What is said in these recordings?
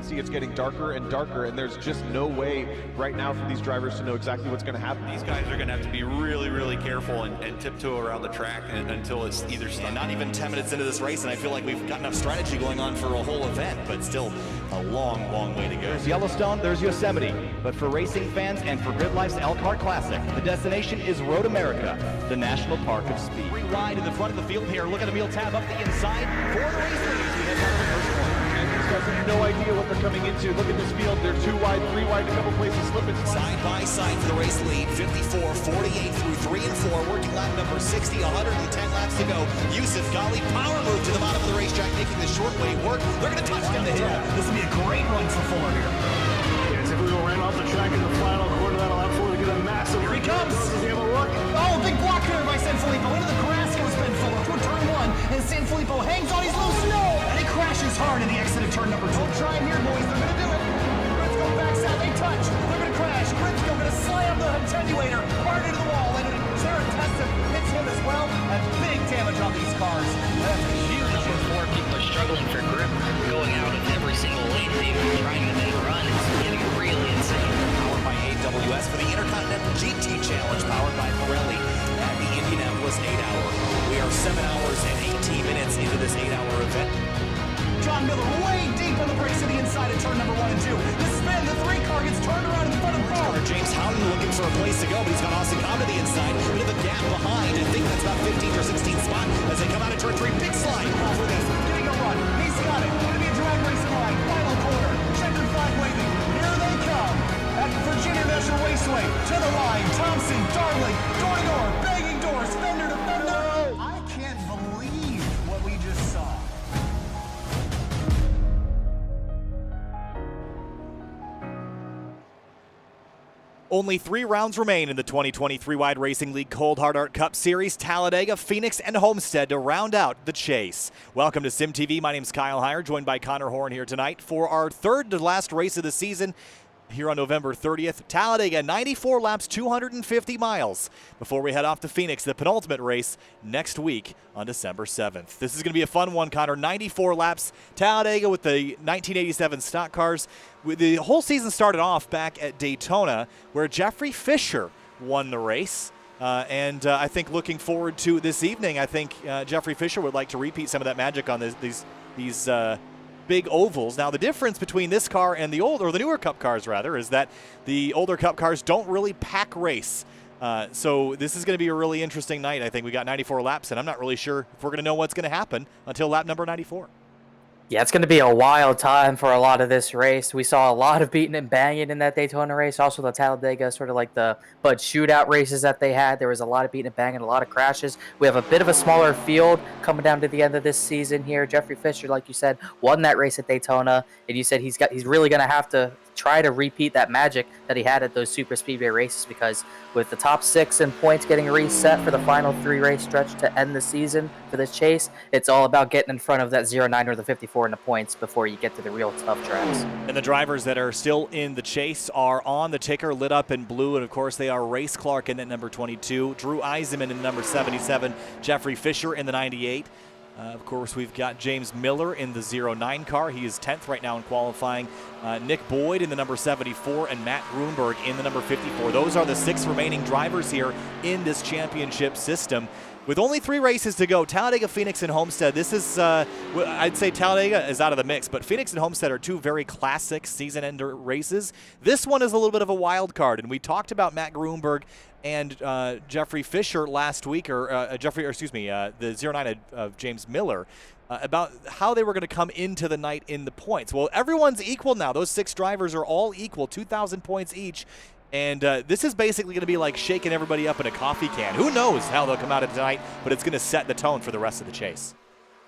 see it's getting darker and darker, and there's just no way right now for these drivers to know exactly what's going to happen. These guys are going to have to be really, really careful and tiptoe around the track until it's either stuck. And not even 10 minutes into this race, and I feel like we've got enough strategy going on for a whole event, but still a long, long way to go. There's Yellowstone, there's Yosemite, but for racing fans and for Grid Life's Elkhart Classic, the destination is Road America, the National Park of Speed. Free ride in the front of the field here. Look at Emil Tab up the inside for the race lead as we head down to the first corner. And these guys have no idea what they're coming into. Look at this field. They're 2 wide, 3 wide, a couple places slipping. Side by side for the race lead, 54, 48 through 3 and 4, working lap number 60, 110 laps to go. Yusuf Ghali power move to the bottom of the racetrack, making the short way work. They're going to touch down the hill. This will be a great run for Fuller here. Yes, if we go right off the track in the final quarter, that'll have Fuller to get a massive. Here he comes. Does he have a look? Oh, big block here by Sanfilippo. Into the grass goes Ben Fuller toward turn 1, and Sanfilippo hangs on. He's loose. No! And he crashes hard in the exit of turn number 2. Don't try him here, boys. They're going to do it. Gritsko backs out. They touch. They're going to crash. Gritsko going to slam the attenuator hard into the wall, and Jared Tesson hits him as well. And big damage on these cars. That's a huge Number 4, people are struggling for grip, going out of every single lane, trying to make a run. It's getting really insane. Powered by AWS for the Intercontinental GT Challenge, powered by Pirelli at the Indianapolis 8-hour. We are 7 hours and 18 minutes into this 8-hour event. John Miller way deep on the brakes to the inside of turn number 1 and 2. The spin, the 3 car gets turned around in the front of the car. James Houghton looking for a place to go, but he's got Austin Cobb to the inside. Bit of a gap behind. I think that's about 15th or 16th spot as they come out of turn 3. Big slide for this. Getting a run. He's got it. Going to be a drag racing line. Final corner. Checkered flag waving. Here they come. At Virginia National Raceway. To the line. Thompson, Darling, door to door. Banging doors. Fender to fender. I can't believe what we just saw. Only 3 rounds remain in the 2023 Wide Racing League Cold Hard Art Cup Series. Talladega, Phoenix, and Homestead to round out the chase. Welcome to Sim TV. My name is Kyle Heyer, joined by Connor Horn here tonight for our third to last race of the season here on November 30th. Talladega, 94 laps, 250 miles before we head off to Phoenix, the penultimate race next week on December 7th. This is going to be a fun one, Connor. 94 laps, Talladega with the 1987 stock cars. The whole season started off back at Daytona, where Jeffrey Fisher won the race. I think looking forward to this evening, I think Jeffrey Fisher would like to repeat some of that magic on these big ovals. Now, the difference between this car and the newer Cup cars, rather, is that the older Cup cars don't really pack race. So this is going to be a really interesting night. I think we got 94 laps, and I'm not really sure if we're going to know what's going to happen until lap number 94. Yeah, it's going to be a wild time for a lot of this race. We saw a lot of beating and banging in that Daytona race. Also, the Talladega, sort of like the Bud shootout races that they had. There was a lot of beating and banging, a lot of crashes. We have a bit of a smaller field coming down to the end of this season here. Jeffrey Fisher, like you said, won that race at Daytona, and you said he's really going to have to try to repeat that magic that he had at those super speedway races, because with the top 6 in points getting reset for the final 3 race stretch to end the season for this chase, it's all about getting in front of that 09 or the 54 in the points before you get to the real tough tracks. And the drivers that are still in the chase are on the ticker, lit up in blue, and of course they are Race Clark in at number 22, Drew Eisenman in number 77, Jeffrey Fisher in the 98. Of course, we've got James Miller in the 09 car. He is 10th right now in qualifying. Nick Boyd in the number 74 and Matt Grunberg in the number 54. Those are the 6 remaining drivers here in this championship system. With only 3 races to go, Talladega, Phoenix, and Homestead. This is, I'd say Talladega is out of the mix, but Phoenix and Homestead are 2 very classic season-ender races. This one is a little bit of a wild card, and we talked about Matt Grunberg and Jeffrey Fisher last week, or the 09 of James Miller, about how they were going to come into the night in the points. Well, everyone's equal now. Those 6 drivers are all equal, 2,000 points each. And this is basically going to be like shaking everybody up in a coffee can. Who knows how they'll come out of tonight, but it's going to set the tone for the rest of the chase.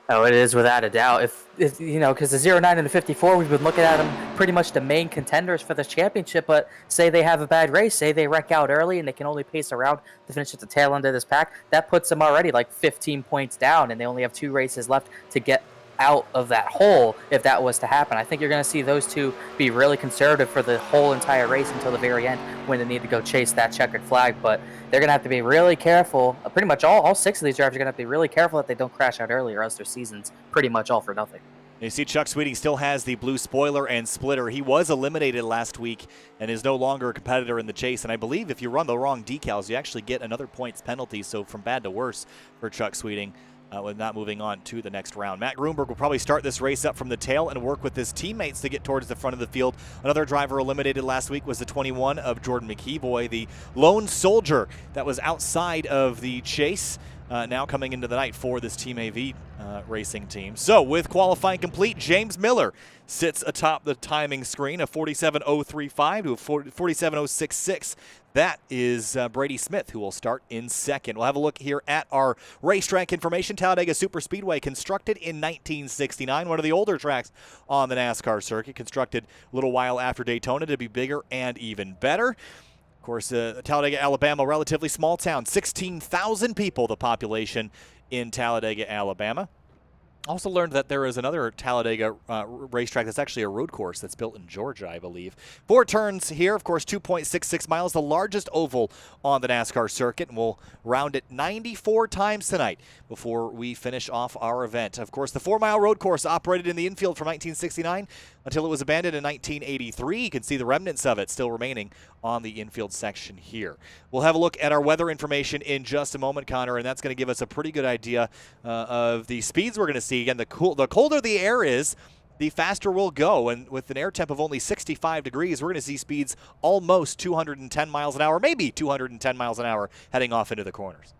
Oh, it is without a doubt. If you know, because the 09 and the 54, we've been looking at them pretty much the main contenders for this championship. But say they have a bad race, say they wreck out early and they can only pace around to finish at the tail end of this pack, that puts them already like 15 points down, and they only have 2 races left to get out of that hole if that was to happen. I think you're going to see those 2 be really conservative for the whole entire race until the very end when they need to go chase that checkered flag. But they're going to have to be really careful. Pretty much all 6 of these drivers are going to have to be really careful that they don't crash out early, or else their season's pretty much all for nothing. You see Chuck Sweeting still has the blue spoiler and splitter. He was eliminated last week and is no longer a competitor in the chase. And I believe if you run the wrong decals, you actually get another points penalty. So from bad to worse for Chuck Sweeting with not moving on to the next round. Matt Grunberg will probably start this race up from the tail and work with his teammates to get towards the front of the field. Another driver eliminated last week was the 21 of Jordan McKeeboy, the lone soldier that was outside of the chase. Now coming into the night for this Team AV racing team. So with qualifying complete, James Miller sits atop the timing screen, a 47.035 to a 47.066. That is Brady Smith, who will start in second. We'll have a look here at our racetrack information. Talladega Superspeedway, constructed in 1969, one of the older tracks on the NASCAR circuit, constructed a little while after Daytona to be bigger and even better. Of course, Talladega, Alabama, relatively small town, 16,000 people, the population in Talladega, Alabama. Also learned that there is another Talladega racetrack that's actually a road course that's built in Georgia, I believe. 4 turns here, of course, 2.66 miles, the largest oval on the NASCAR circuit, and we'll round it 94 times tonight before we finish off our event. Of course, the 4-mile road course operated in the infield from 1969 until it was abandoned in 1983. You can see the remnants of it still remaining on the infield section here. We'll have a look at our weather information in just a moment, Connor, and that's going to give us a pretty good idea of the speeds we're going to see. Again, the colder the air is, the faster we'll go. And with an air temp of only 65 degrees, we're going to see speeds almost 210 miles an hour, maybe 210 miles an hour heading off into the corners.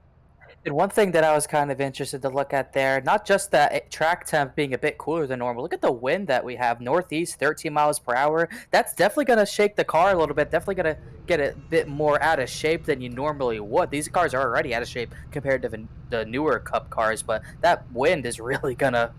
And one thing that I was kind of interested to look at there, not just that track temp being a bit cooler than normal, look at the wind that we have, northeast, 13 miles per hour. That's definitely going to shake the car a little bit, definitely going to get a bit more out of shape than you normally would. These cars are already out of shape compared to the newer Cup cars, but that wind is really going to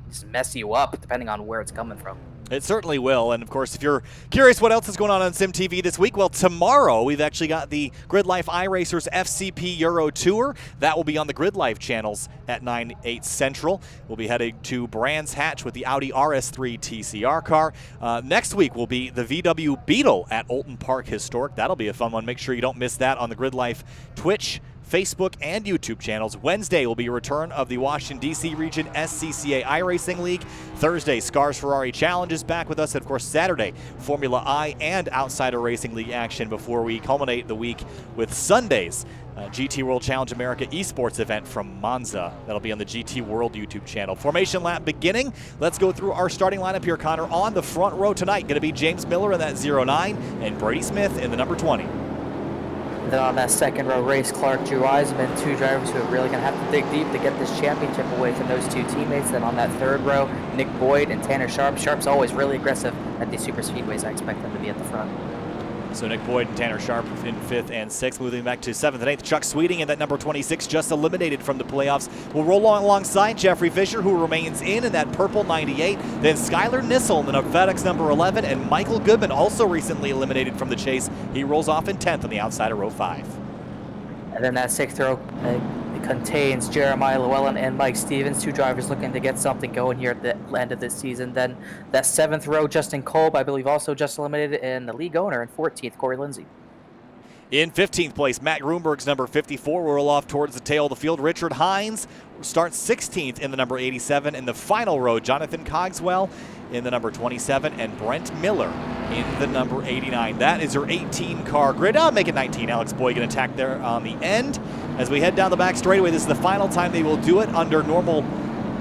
just mess you up depending on where it's coming from. It certainly will. And, of course, if you're curious what else is going on SimTV this week, well, tomorrow we've actually got the Grid Life iRacers FCP Euro Tour. That will be on the Grid Life channels at 9/8 Central. We'll be heading to Brands Hatch with the Audi RS3 TCR car. Next week will be the VW Beetle at Olton Park Historic. That'll be a fun one. Make sure you don't miss that on the Grid Life Twitch, Facebook, and YouTube channels. Wednesday will be a return of the Washington, D.C. region SCCA iRacing League. Thursday, Scars Ferrari Challenge is back with us. And, of course, Saturday, Formula I and Outsider Racing League action before we culminate the week with Sunday's GT World Challenge America esports event from Monza. That'll be on the GT World YouTube channel. Formation lap beginning. Let's go through our starting lineup here, Connor. On the front row tonight, going to be James Miller in that 09 and Brady Smith in the number 20. And then on that second row race, Clark, Drew Eisenman, 2 drivers who are really going to have to dig deep to get this championship away from those 2 teammates. Then on that third row, Nick Boyd and Tanner Sharp. Sharp's always really aggressive at these super speedways. I expect them to be at the front. So Nick Boyd and Tanner Sharp in 5th and 6th, moving back to 7th and 8th. Chuck Sweeting in that number 26, just eliminated from the playoffs, will roll alongside Jeffrey Fisher, who remains in that purple 98. Then Skylar Nissel in the FedEx number 11, and Michael Goodman, also recently eliminated from the chase. He rolls off in 10th on the outside of row 5. And then that 6th row contains Jeremiah Llewellyn and Mike Stevens, 2 drivers looking to get something going here at the end of this season. Then that 7th row, Justin Kolb, I believe also just eliminated, and the league owner in 14th, Corey Lindsay. In 15th place, Matt Grunberg's number 54 will roll off towards the tail of the field. Richard Hines starts 16th in the number 87. In the final row, Jonathan Cogswell in the number 27, and Brent Miller in the number 89. That is your 18 car grid. I'll make it 19. Alex Boyd going to attack there on the end. As we head down the back straightaway, this is the final time they will do it under normal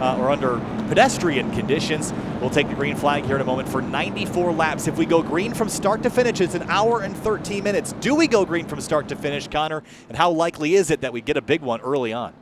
or under pedestrian conditions. We'll take the green flag here in a moment for 94 laps. If we go green from start to finish, it's an hour and 13 minutes. Do we go green from start to finish, Connor? And how likely is it that we get a big one early on?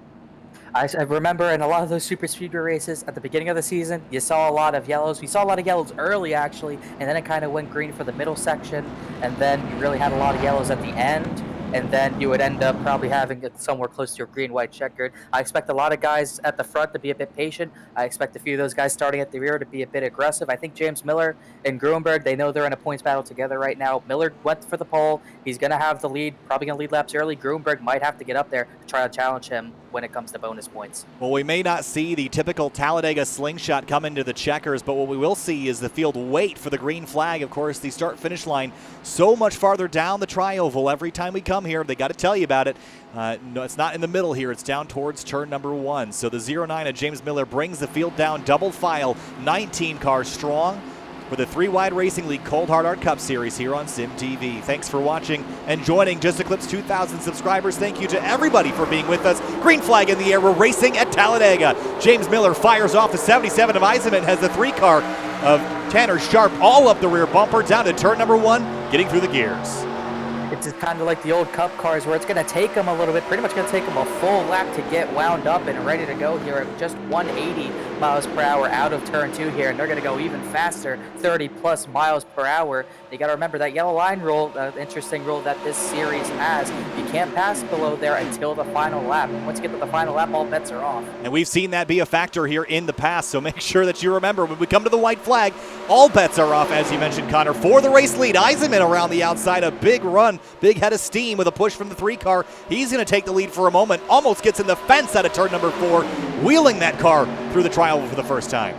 I remember in a lot of those super speedway races at the beginning of the season, you saw a lot of yellows. We saw a lot of yellows early, actually, and then it kind of went green for the middle section, and then you really had a lot of yellows at the end, and then you would end up probably having it somewhere close to your green-white checkered. I expect a lot of guys at the front to be a bit patient. I expect a few of those guys starting at the rear to be a bit aggressive. I think James Miller and Grunberg, they know they're in a points battle together right now. Miller went for the pole. He's going to have the lead, probably going to lead laps early. Grunberg might have to get up there to try to challenge him when it comes to bonus points. Well, we may not see the typical Talladega slingshot come into the checkers, but what we will see is the field wait for the green flag. Of course, the start-finish line so much farther down the tri-oval. Every time we come here, they got to tell you about it. No, it's not in the middle here. It's down towards turn number 1. So the 09 of James Miller brings the field down, double file, 19 cars strong for the 3-Wide Racing League Cold Hard Art Cup Series here on Sim TV. Thanks for watching and joining. Just eclipsed 2,000 subscribers. Thank you to everybody for being with us. Green flag in the air. We're racing at Talladega. James Miller fires off the 77 of Eisenman, has the 3-car of Tanner Sharp all up the rear bumper down to turn number 1, getting through the gears. It's kind of like the old Cup cars where it's going to take them a little bit, pretty much going to take them a full lap to get wound up and ready to go here at just 180 miles per hour out of turn 2 here, and they're going to go even faster, 30 plus miles per hour. You got to remember that yellow line rule, interesting rule that this series has. You can't pass below there until the final lap. Once you get to the final lap, all bets are off. And we've seen that be a factor here in the past, so make sure that you remember when we come to the white flag, all bets are off, as you mentioned, Connor. For the race lead, Eisenman around the outside, a big run, big head of steam with a push from the 3-car. He's going to take the lead for a moment, almost gets in the fence out of turn number 4, wheeling that car through the tri-oval for the first time.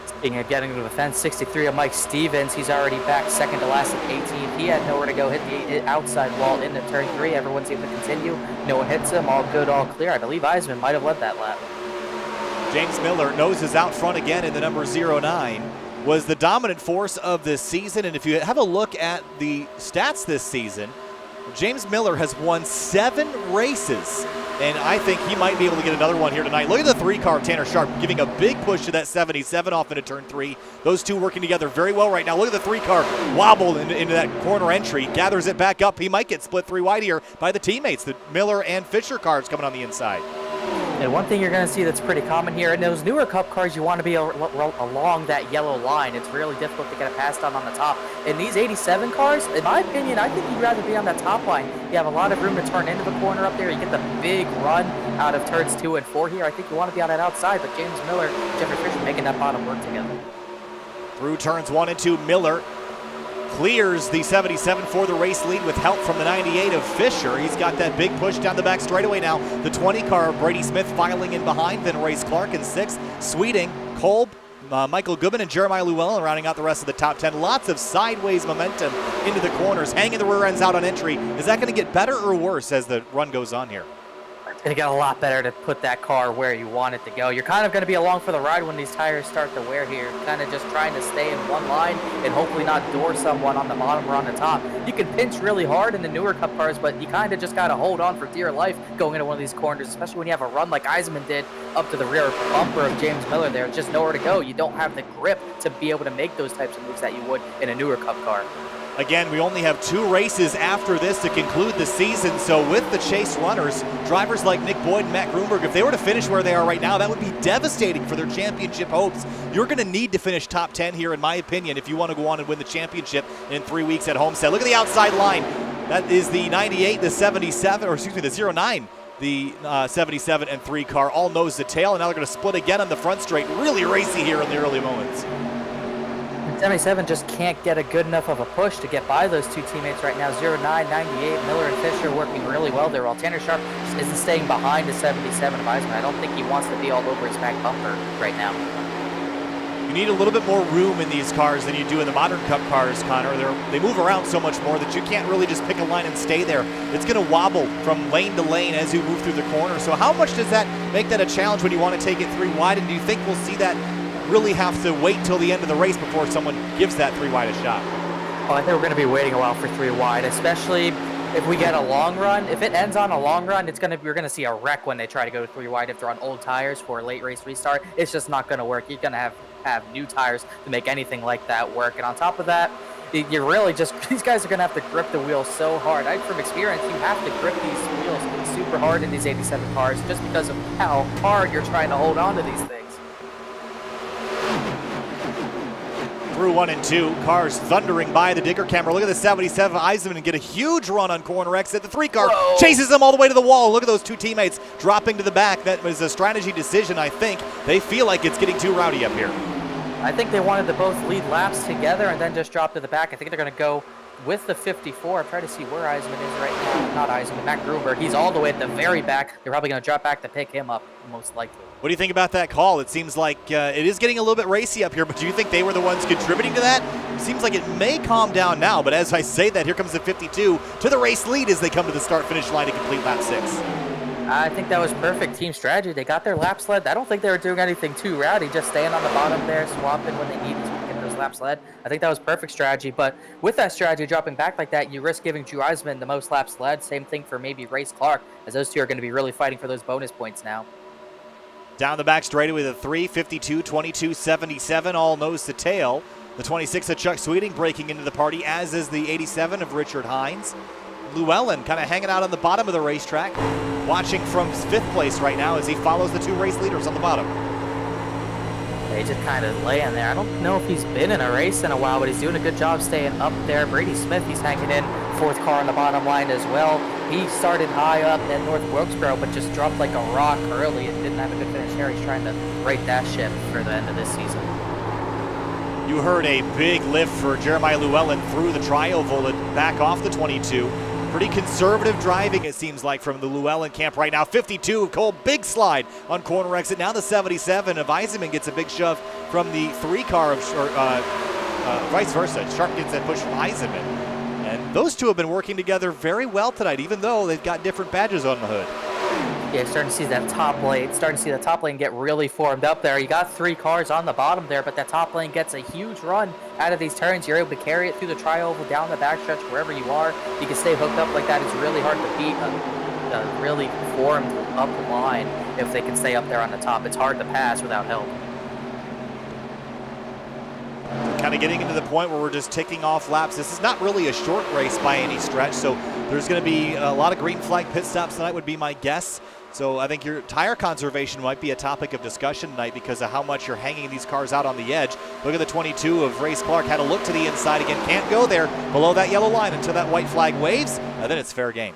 Speaking of getting to the fence, 63 of Mike Stevens, he's already back second to last at 18. He had nowhere to go, hit the outside wall into turn 3. Everyone's able to continue. No one hits him, all good, all clear. I believe Eisenman might have led that lap. James Miller noses out front again in the number 09. Was the dominant force of this season, and if you have a look at the stats this season, James Miller has won 7 races, and I think he might be able to get another one here tonight. Look at the 3-car of Tanner Sharp giving a big push to that 77 off into turn 3. Those two working together very well right now. Look at the 3-car wobble into that corner entry, gathers it back up. He might get split 3 wide here by the teammates, the Miller and Fisher cars coming on the inside. And one thing you're going to see that's pretty common here, in those newer Cup cars, you want to be along that yellow line. It's really difficult to get it passed on the top. In these 87 cars, in my opinion, I think you'd rather be on that top line. You have a lot of room to turn into the corner up there. You get the big run out of turns 2 and 4 here. I think you want to be on that outside, but James Miller, Jeffrey Fisher making that bottom work together. Through turns 1 and 2, Miller clears the 77 for the race lead with help from the 98 of Fisher. He's got that big push down the back straightaway now. The 20-car of Brady Smith filing in behind, then Race Clark in 6th. Sweeting, Kolb, Michael Goodman, and Jeremiah Llewellyn rounding out the rest of the top 10. Lots of sideways momentum into the corners, hanging the rear ends out on entry. Is that going to get better or worse as the run goes on here? It's going to get a lot better to put that car where you want it to go. You're kind of going to be along for the ride when these tires start to wear here. Kind of just trying to stay in one line and hopefully not door someone on the bottom or on the top. You can pinch really hard in the newer Cup cars, but you kind of just got to hold on for dear life going into one of these corners, especially when you have a run like Eisenman did up to the rear bumper of James Miller there. Just nowhere to go. You don't have the grip to be able to make those types of moves that you would in a newer Cup car. Again, we only have 2 races after this to conclude the season, so with the chase runners, drivers like Nick Boyd and Matt Grunberg, if they were to finish where they are right now, that would be devastating for their championship hopes. You're going to need to finish top 10 here, in my opinion, if you want to go on and win the championship in 3 weeks at Homestead. Look at the outside line. That is the 98, the 77, or excuse me, the 09. The 77 and 3 car all nose to tail, and now they're going to split again on the front straight. Really racy here in the early moments. 77 just can't get a good enough of a push to get by those 2 teammates right now. 09, 98, Miller and Fisher working really well there, while Tanner Sharp isn't staying behind the 77 of Eisenman. I don't think he wants to be all over his back bumper right now. You need a little bit more room in these cars than you do in the modern Cup cars, Connor. They move around so much more that you can't really just pick a line and stay there. It's going to wobble from lane to lane as you move through the corner. So how much does that make that a challenge when you want to take it 3 wide? And do you think we'll see that really have to wait till the end of the race before someone gives that 3 wide a shot? Oh, I think we're going to be waiting a while for 3 wide, especially if we get a long run. If it ends on a long run, we're going to see a wreck when they try to go 3 wide if they're on old tires for a late race restart. It's just not going to work. You're going to have new tires to make anything like that work. And on top of that, you're really just, these guys are going to have to grip the wheels so hard. From experience, you have to grip these wheels super hard in these 87 cars just because of how hard you're trying to hold on to these things. Through 1 and 2, cars thundering by the Digger camera. Look at the 77 Eisenman and get a huge run on corner exit. The 3-car chases them all the way to the wall. Look at those 2 teammates dropping to the back. That was a strategy decision, I think. They feel like it's getting too rowdy up here. I think they wanted to both lead laps together and then just drop to the back. I think they're going to go with the 54, I'm trying to see where Eisman is right now. Not Eisman, Matt Gruber. He's all the way at the very back. They're probably going to drop back to pick him up, most likely. What do you think about that call? It seems like it is getting a little bit racy up here, but do you think they were the ones contributing to that? It seems like it may calm down now, but as I say that, here comes the 52 to the race lead as they come to the start-finish line to complete lap 6. I think that was perfect team strategy. They got their lap sled. I don't think they were doing anything too rowdy, just staying on the bottom there, swapping when they needed to get those laps led. I think that was perfect strategy, but with that strategy dropping back like that, you risk giving Drew Eisman the most laps led. Same thing for maybe Race Clark, as those two are going to be really fighting for those bonus points now. Down the back straightaway, the 3, 52, 22, 77, all nose to tail. The 26 of Chuck Sweeting breaking into the party, as is the 87 of Richard Hines. Llewellyn kind of hanging out on the bottom of the racetrack, watching from 5th place right now as he follows the 2 race leaders on the bottom. He's just kind of laying there. I don't know if he's been in a race in a while, but he's doing a good job staying up there. Brady Smith, he's hanging in 4th car on the bottom line as well. He started high up at North Wilkesboro, but just dropped like a rock early and didn't have a good finish here. He's trying to right that ship for the end of this season. You heard a big lift for Jeremiah Llewellyn through the tri-oval and back off the 22. Pretty conservative driving, it seems like, from the Llewellyn camp right now. 52 of Cole, big slide on corner exit. Now the 77 of Eisenman gets a big shove from the 3 car of vice versa. Sharp gets that push from Eisenman. And those two have been working together very well tonight, even though they've got different badges on the hood. Yeah, starting to see that top lane get really formed up there. You got 3 cars on the bottom there, but that top lane gets a huge run out of these turns. You're able to carry it through the tri-oval, down the backstretch, wherever you are. You can stay hooked up like that. It's really hard to beat a really formed up line if they can stay up there on the top. It's hard to pass without help. Kind of getting into the point where we're just ticking off laps. This is not really a short race by any stretch, so there's going to be a lot of green flag pit stops tonight would be my guess. So I think your tire conservation might be a topic of discussion tonight because of how much you're hanging these cars out on the edge. Look at the 22 of Race Clark, had a look to the inside again, can't go there below that yellow line until that white flag waves, and then it's fair game.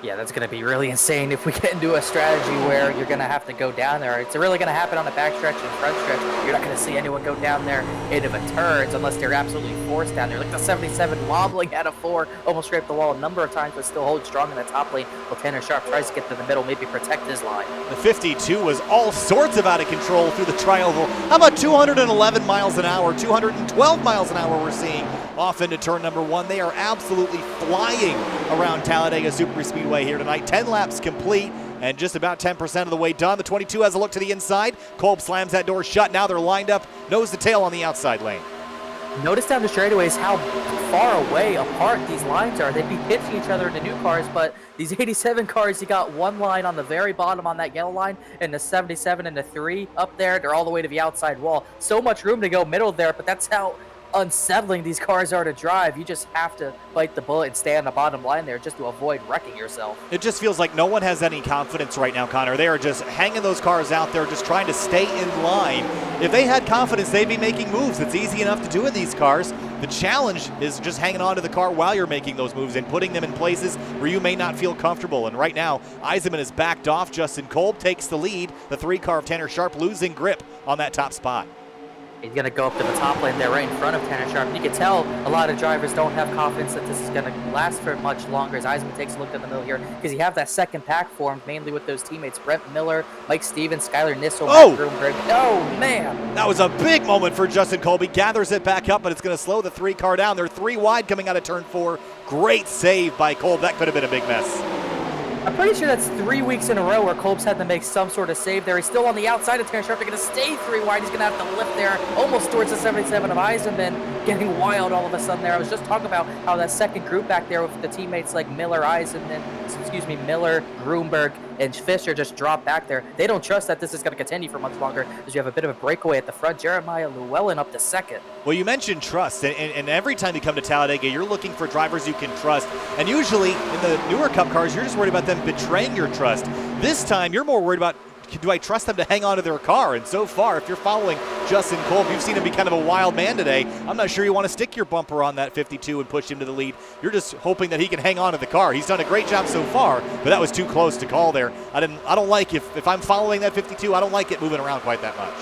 Yeah, that's going to be really insane if we get into a strategy where you're going to have to go down there. It's really going to happen on the back stretch and front stretch. You're not going to see anyone go down there into the turns unless they're absolutely forced down there. Like the 77 wobbling out of 4, almost scraped the wall a number of times, but still holds strong in the top lane. While Tanner Sharp tries to get to the middle, maybe protect his line. The 52 was all sorts of out of control through the tri-oval. How about 211 miles an hour, 212 miles an hour we're seeing off into turn number 1. They are absolutely flying around Talladega Superspeedway here tonight. 10 laps complete and just about 10% of the way done. The 22 has a look to the inside. Kolb slams that door shut. Now they're lined up nose to tail on the outside lane. Notice down the straightaways how far away apart these lines are. They'd be pitching each other into new cars, but these 87 cars, you got one line on the very bottom on that yellow line, and the 77 and the 3 up there, they're all the way to the outside wall. So much room to go middle there, but that's how unsettling these cars are to drive. You just have to bite the bullet and stay on the bottom line there just to avoid wrecking yourself. It just feels like no one has any confidence right now, Connor. They are just hanging those cars out there, just trying to stay in line. If they had confidence, they'd be making moves. It's easy enough to do in these cars. The challenge is just hanging on to the car while you're making those moves and putting them in places where you may not feel comfortable. And right now, Eisenman is backed off. Justin Kolb takes the lead. The 3 car of Tanner Sharp losing grip on that top spot. He's going to go up to the top lane there right in front of Tanner Sharp. You can tell a lot of drivers don't have confidence that this is going to last for much longer as Eisman takes a look at the middle here because you have that second pack formed mainly with those teammates Brent Miller, Mike Stevens, Skylar Nissel, Matt Grunberg. Oh, man. That was a big moment for Justin Kolb. He gathers it back up, but it's going to slow the 3 car down. They're 3 wide coming out of turn 4. Great save by Kolb. That could have been a big mess. I'm pretty sure that's 3 weeks in a row where Kolb's had to make some sort of save there. He's still on the outside of Tanner Sharp. They're going to stay 3 wide. He's going to have to lift there almost towards the 77 of Eisenman, getting wild all of a sudden there. I was just talking about how that second group back there with the teammates like Miller, Miller, Grunberg, and Fisher just dropped back there. They don't trust that this is going to continue for much longer as you have a bit of a breakaway at the front. Jeremiah Llewellyn up to second. Well, you mentioned trust, and every time you come to Talladega, you're looking for drivers you can trust. And usually in the newer Cup cars, you're just worried about them betraying your trust. This time, you're more worried about, do I trust them to hang on to their car? And so far, if you're following Justin Kolb, you've seen him be kind of a wild man today. I'm not sure you want to stick your bumper on that 52 and push him to the lead. You're just hoping that he can hang on to the car. He's done a great job so far, but that was too close to call there. I don't like if I'm following that 52, I don't like it moving around quite that much.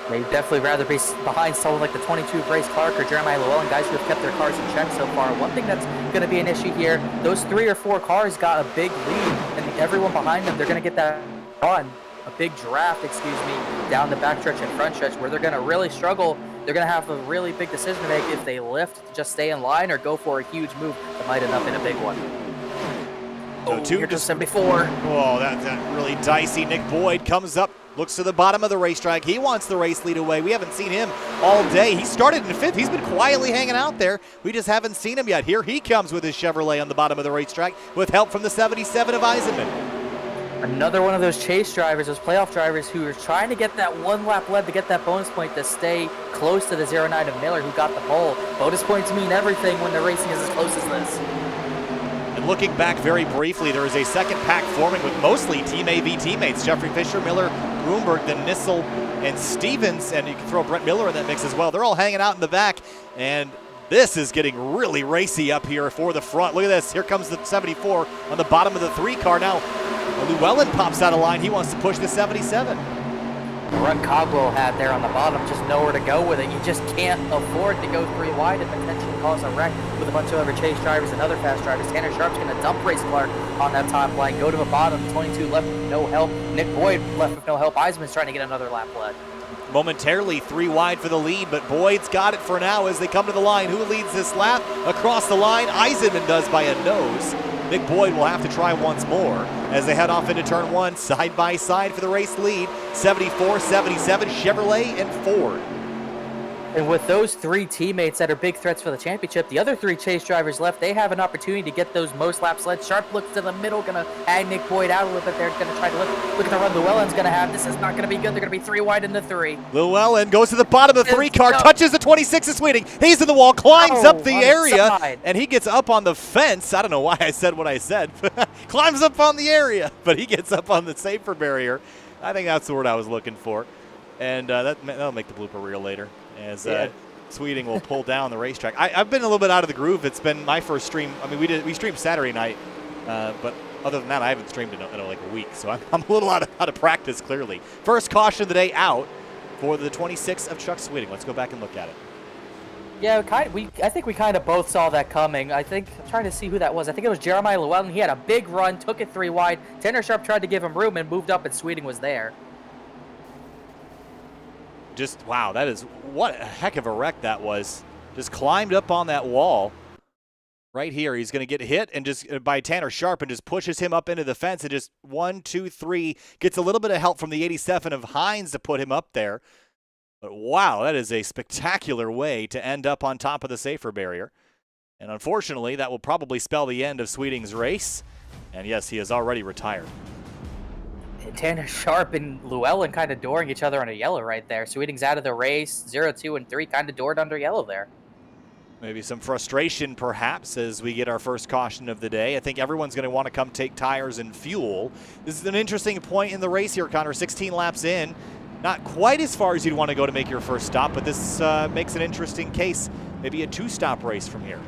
They'd definitely rather be behind someone like the 22 Bryce Clark or Jeremiah Llewellyn, guys who have kept their cars in check so far. One thing that's going to be an issue here, those 3 or 4 cars got a big lead, and everyone behind them, they're going to get that run, a big draft, down the backstretch and front stretch where they're going to really struggle. They're going to have a really big decision to make if they lift to just stay in line or go for a huge move that might end up in a big one. So Here to 74. Oh, that's really dicey. Nick Boyd comes up, looks to the bottom of the racetrack. He wants the race lead away. We haven't seen him all day. He started in 5th. He's been quietly hanging out there. We just haven't seen him yet. Here he comes with his Chevrolet on the bottom of the racetrack with help from the 77 of Eisenman. Another one of those chase drivers, those playoff drivers who are trying to get that 1 lap lead to get that bonus point to stay close to the 09 of Miller who got the pole. Bonus points mean everything when the racing is as close as this. And looking back very briefly, there is a second pack forming with mostly Team AV teammates. Jeffrey Fisher, Miller, Grunberg, then Nissel, and Stevens. And you can throw Brett Miller in that mix as well. They're all hanging out in the back. And this is getting really racy up here for the front. Look at this. Here comes the 74 on the bottom of the 3 car. Now, Llewellyn pops out of line. He wants to push the 77. Brett Cogwell had there on the bottom, just nowhere to go with it. You just can't afford to go 3 wide and potentially cause a wreck with a bunch of other chase drivers and other fast drivers. Tanner Sharp's going to dump Bryce Clark on that top line, go to the bottom. 22 left with no help. Nick Boyd left with no help. Eisman's trying to get another lap lead. Momentarily 3 wide for the lead, but Boyd's got it for now as they come to the line. Who leads this lap? Across the line, Eisenman does by a nose. Nick Boyd will have to try once more as they head off into turn 1, side by side for the race lead. 74, 77, Chevrolet, and Ford. And with those 3 teammates that are big threats for the championship, the other 3 chase drivers left, they have an opportunity to get those most laps led. Sharp looks to the middle, going to add Nick Boyd out a little bit. They're going to try to lift. Look at the run Llewellyn's going to have. This is not going to be good. They're going to be 3 wide into 3. Llewellyn goes to the bottom of the 3 car, touches the 26 of Sweeting. He's in the wall, climbs up the area, and he gets up on the fence. I don't know why I said what I said. Climbs up on the area, but he gets up on the safer barrier. I think that's the word I was looking for. And that'll make the blooper reel later. As Sweeting will pull down the racetrack. I've been a little bit out of the groove. It's been my first stream. I mean, we streamed Saturday night, but other than that, I haven't streamed in like a week. So I'm a little out of practice, clearly. First caution of the day out for the 26 of Chuck Sweeting. Let's go back and look at it. Yeah, I think we kind of both saw that coming. I'm trying to see who that was. I think it was Jeremiah Llewellyn. He had a big run, took it 3 wide. Tanner Sharp tried to give him room and moved up, and Sweeting was there. Just, wow, what a heck of a wreck that was. Just climbed up on that wall right here. He's going to get hit and just by Tanner Sharp and just pushes him up into the fence and just 1, 2, 3, gets a little bit of help from the 87 of Hines to put him up there. But wow, that is a spectacular way to end up on top of the safer barrier. And unfortunately, that will probably spell the end of Sweeting's race. And yes, he has already retired. Tanner Sharp and Llewellyn kind of dooring each other on a yellow right there. Sweeting's out of the race. 0, 2, and 3 kind of doored under yellow there. Maybe some frustration, perhaps, as we get our first caution of the day. I think everyone's going to want to come take tires and fuel. This is an interesting point in the race here, Connor. 16 laps in. Not quite as far as you'd want to go to make your first stop, but this makes an interesting case. Maybe a 2-stop race from here.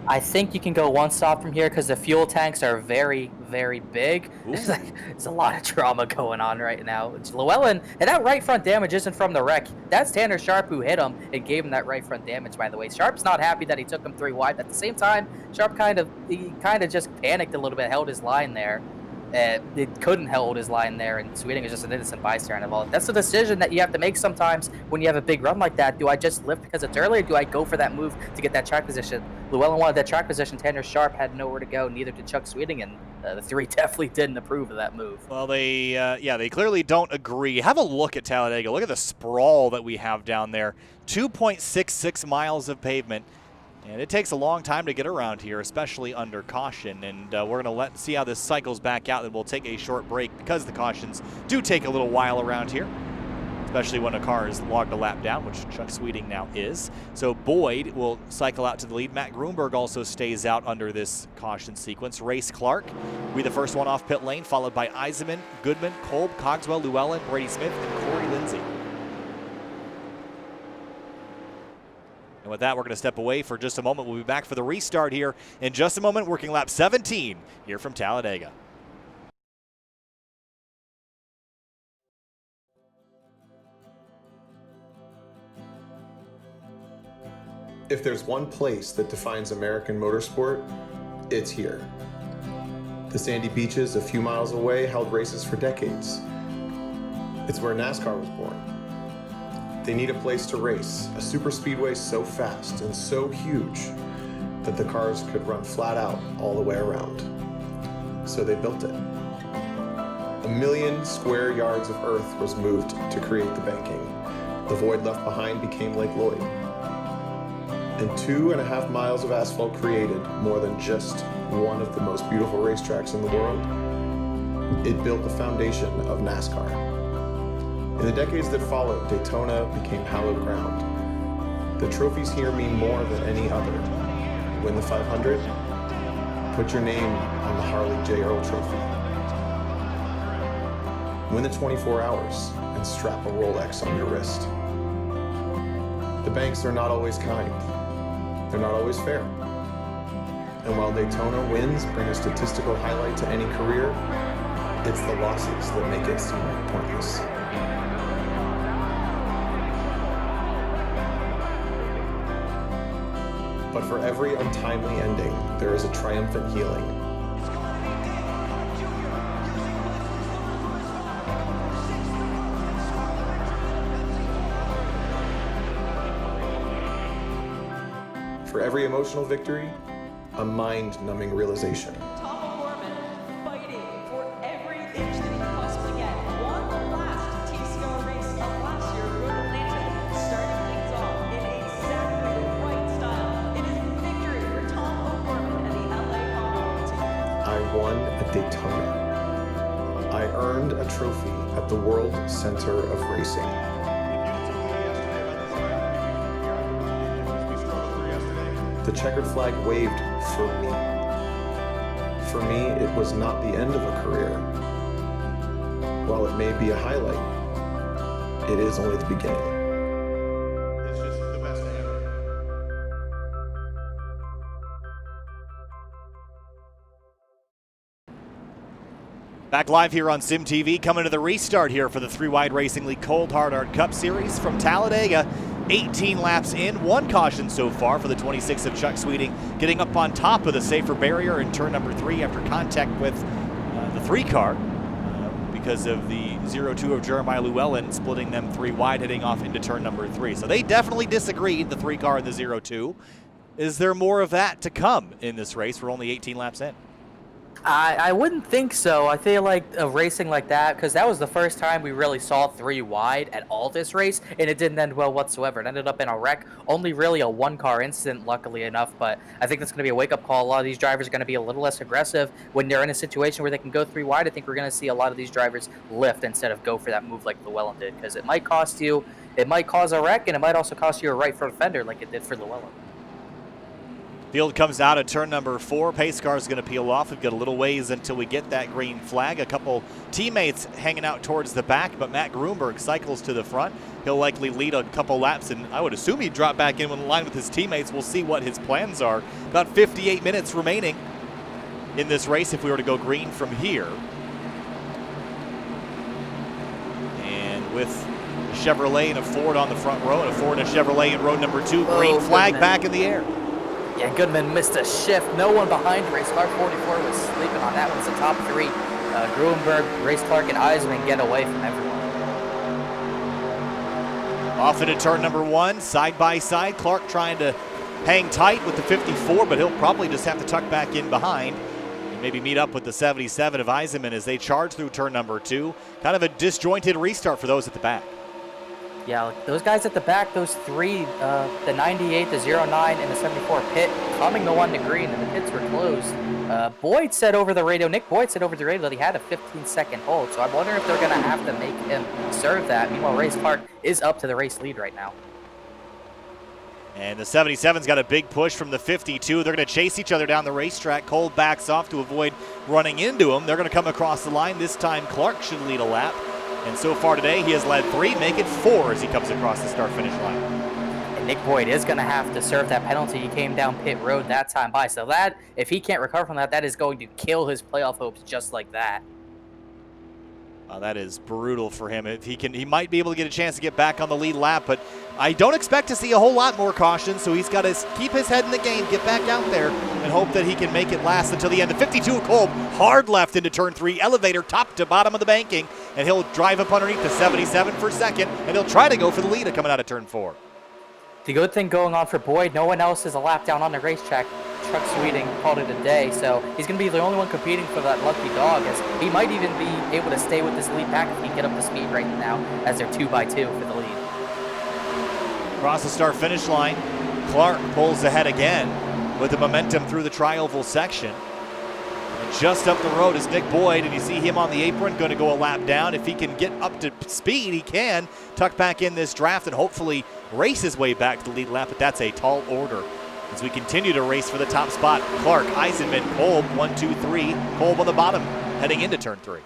I think you can go 1 stop from here because the fuel tanks are very, very big. There's a lot of drama going on right now. It's Llewellyn, and that right front damage isn't from the wreck. That's Tanner Sharp who hit him and gave him that right front damage, by the way. Sharp's not happy that he took him 3 wide. At the same time, Sharp kind of just panicked a little bit, held his line there. It couldn't hold his line there, and Sweeting was just an innocent bystander involved. That's a decision that you have to make sometimes when you have a big run like that. Do I just lift because it's early, or do I go for that move to get that track position? Llewellyn wanted that track position. Tanner Sharp had nowhere to go, neither did Chuck Sweeting, and the 3 definitely didn't approve of that move. Well, they clearly don't agree. Have a look at Talladega. Look at the sprawl that we have down there. 2.66 miles of pavement. And it takes a long time to get around here, especially under caution. And we're going to see how this cycles back out, and we'll take a short break because the cautions do take a little while around here, especially when a car is logged a lap down, which Chuck Sweeting now is. So Boyd will cycle out to the lead. Matt Grunberg also stays out under this caution sequence. Race Clark will be the first one off pit lane, followed by Eisenman, Goodman, Kolb, Cogswell, Llewellyn, Brady Smith, and Corey Lindsay. And with that, we're going to step away for just a moment. We'll be back for the restart here in just a moment, working lap 17 here from Talladega. If there's one place that defines American motorsport, it's here. The sandy beaches a few miles away held races for decades. It's where NASCAR was born. They need a place to race, a super speedway so fast and so huge that the cars could run flat out all the way around. So they built it. 1 million square yards of earth was moved to create the banking. The void left behind became Lake Lloyd. And 2.5 miles of asphalt created more than just one of the most beautiful racetracks in the world. It built the foundation of NASCAR. In the decades that followed, Daytona became hallowed ground. The trophies here mean more than any other. Win the 500, put your name on the Harley J. Earl Trophy. Win the 24 hours and strap a Rolex on your wrist. The banks are not always kind. They're not always fair. And while Daytona wins bring a statistical highlight to any career, it's the losses that make it seem pointless. But for every untimely ending, there is a triumphant healing. For every emotional victory, a mind-numbing realization. Tom O'Gorman fighting for every inch that he can possibly get. Won the last T-Scar race of last year, Road Atlantic, starting things off in exactly the right style. It is victory for Tom O'Gorman and the LA Automobile team. I won at Daytona. I earned a trophy at the World Center of Racing. The checkered flag waved for me. For me, it was not the end of a career. While it may be a highlight, it is only the beginning. It's just the best ever. Back live here on Sim TV, coming to the restart here for the 3-Wide Racing League Cold Hard Art Cup Series from Talladega. 18 laps in, 1 caution so far for the 26 of Chuck Sweeting, getting up on top of the safer barrier in turn number 3 after contact with the 3 car because of the 0-2 of Jeremiah Llewellyn, splitting them 3 wide, heading off into turn number 3. So they definitely disagreed, the 3 car and the 0-2. Is there more of that to come in this race? We're only 18 laps in. I wouldn't think so. I feel like a racing like that, because that was the first time we really saw 3 wide at all this race, and it didn't end well whatsoever. It ended up in a wreck. Only really a 1-car incident, luckily enough, but I think that's going to be a wake-up call. A lot of these drivers are going to be a little less aggressive when they're in a situation where they can go 3 wide. I think we're going to see a lot of these drivers lift instead of go for that move like Llewellyn did, because it might cost you, it might cause a wreck, and it might also cost you a right front fender like it did for Llewellyn. Field comes out at turn number 4. Pace car is going to peel off. We've got a little ways until we get that green flag. A couple teammates hanging out towards the back, but Matt Grunberg cycles to the front. He'll likely lead a couple laps, and I would assume he'd drop back in line with his teammates. We'll see what his plans are. About 58 minutes remaining in this race if we were to go green from here. And with a Chevrolet and a Ford on the front row, and a Ford and a Chevrolet in row number 2, green flag back in the air. Yeah, Goodman missed a shift. No one behind race car 44 was sleeping on that one. It's the top 3. Gruenberg, Race Clark, and Eisman get away from everyone. Off into turn number 1, side by side. Clark trying to hang tight with the 54, but he'll probably just have to tuck back in behind and maybe meet up with the 77 of Eisenman as they charge through turn number 2. Kind of a disjointed restart for those at the back. Yeah, those guys at the back, those 3, the 98, the 09, and the 74 pit, coming to 1 to green, and the pits were closed. Boyd said over the radio, Nick Boyd said over the radio that he had a 15-second hold, so I wonder if they're going to have to make him serve that. Meanwhile, Race Clark is up to the race lead right now. And the 77's got a big push from the 52. They're going to chase each other down the racetrack. Cole backs off to avoid running into him. They're going to come across the line. This time, Clark should lead a lap. And so far today, he has led 3, make it 4 as he comes across the start-finish line. And Nick Boyd is going to have to serve that penalty. He came down pit road that time by. So that, if he can't recover from that, that is going to kill his playoff hopes just like that. That is brutal for him. If he might be able to get a chance to get back on the lead lap, but I don't expect to see a whole lot more caution, so he's got to keep his head in the game, get back out there, and hope that he can make it last until the end. The 52 Kolb, hard left into turn 3, elevator top to bottom of the banking, and he'll drive up underneath the 77 for second, and he'll try to go for the lead coming out of turn 4. The good thing going on for Boyd, no one else is a lap down on the racetrack. Chuck Sweeting called it a day, so he's going to be the only one competing for that lucky dog, as he might even be able to stay with this lead pack if he can get up to speed right now, as they're 2x2 for the lead. Across the start-finish line, Clark pulls ahead again with the momentum through the tri-oval section. And just up the road is Nick Boyd, and you see him on the apron, going to go a lap down. If he can get up to speed, he can tuck back in this draft and hopefully race his way back to the lead lap, but that's a tall order. As we continue to race for the top spot, Clark, Eisenman, Kolb, 1, 2, 3. Kolb on the bottom, heading into turn 3.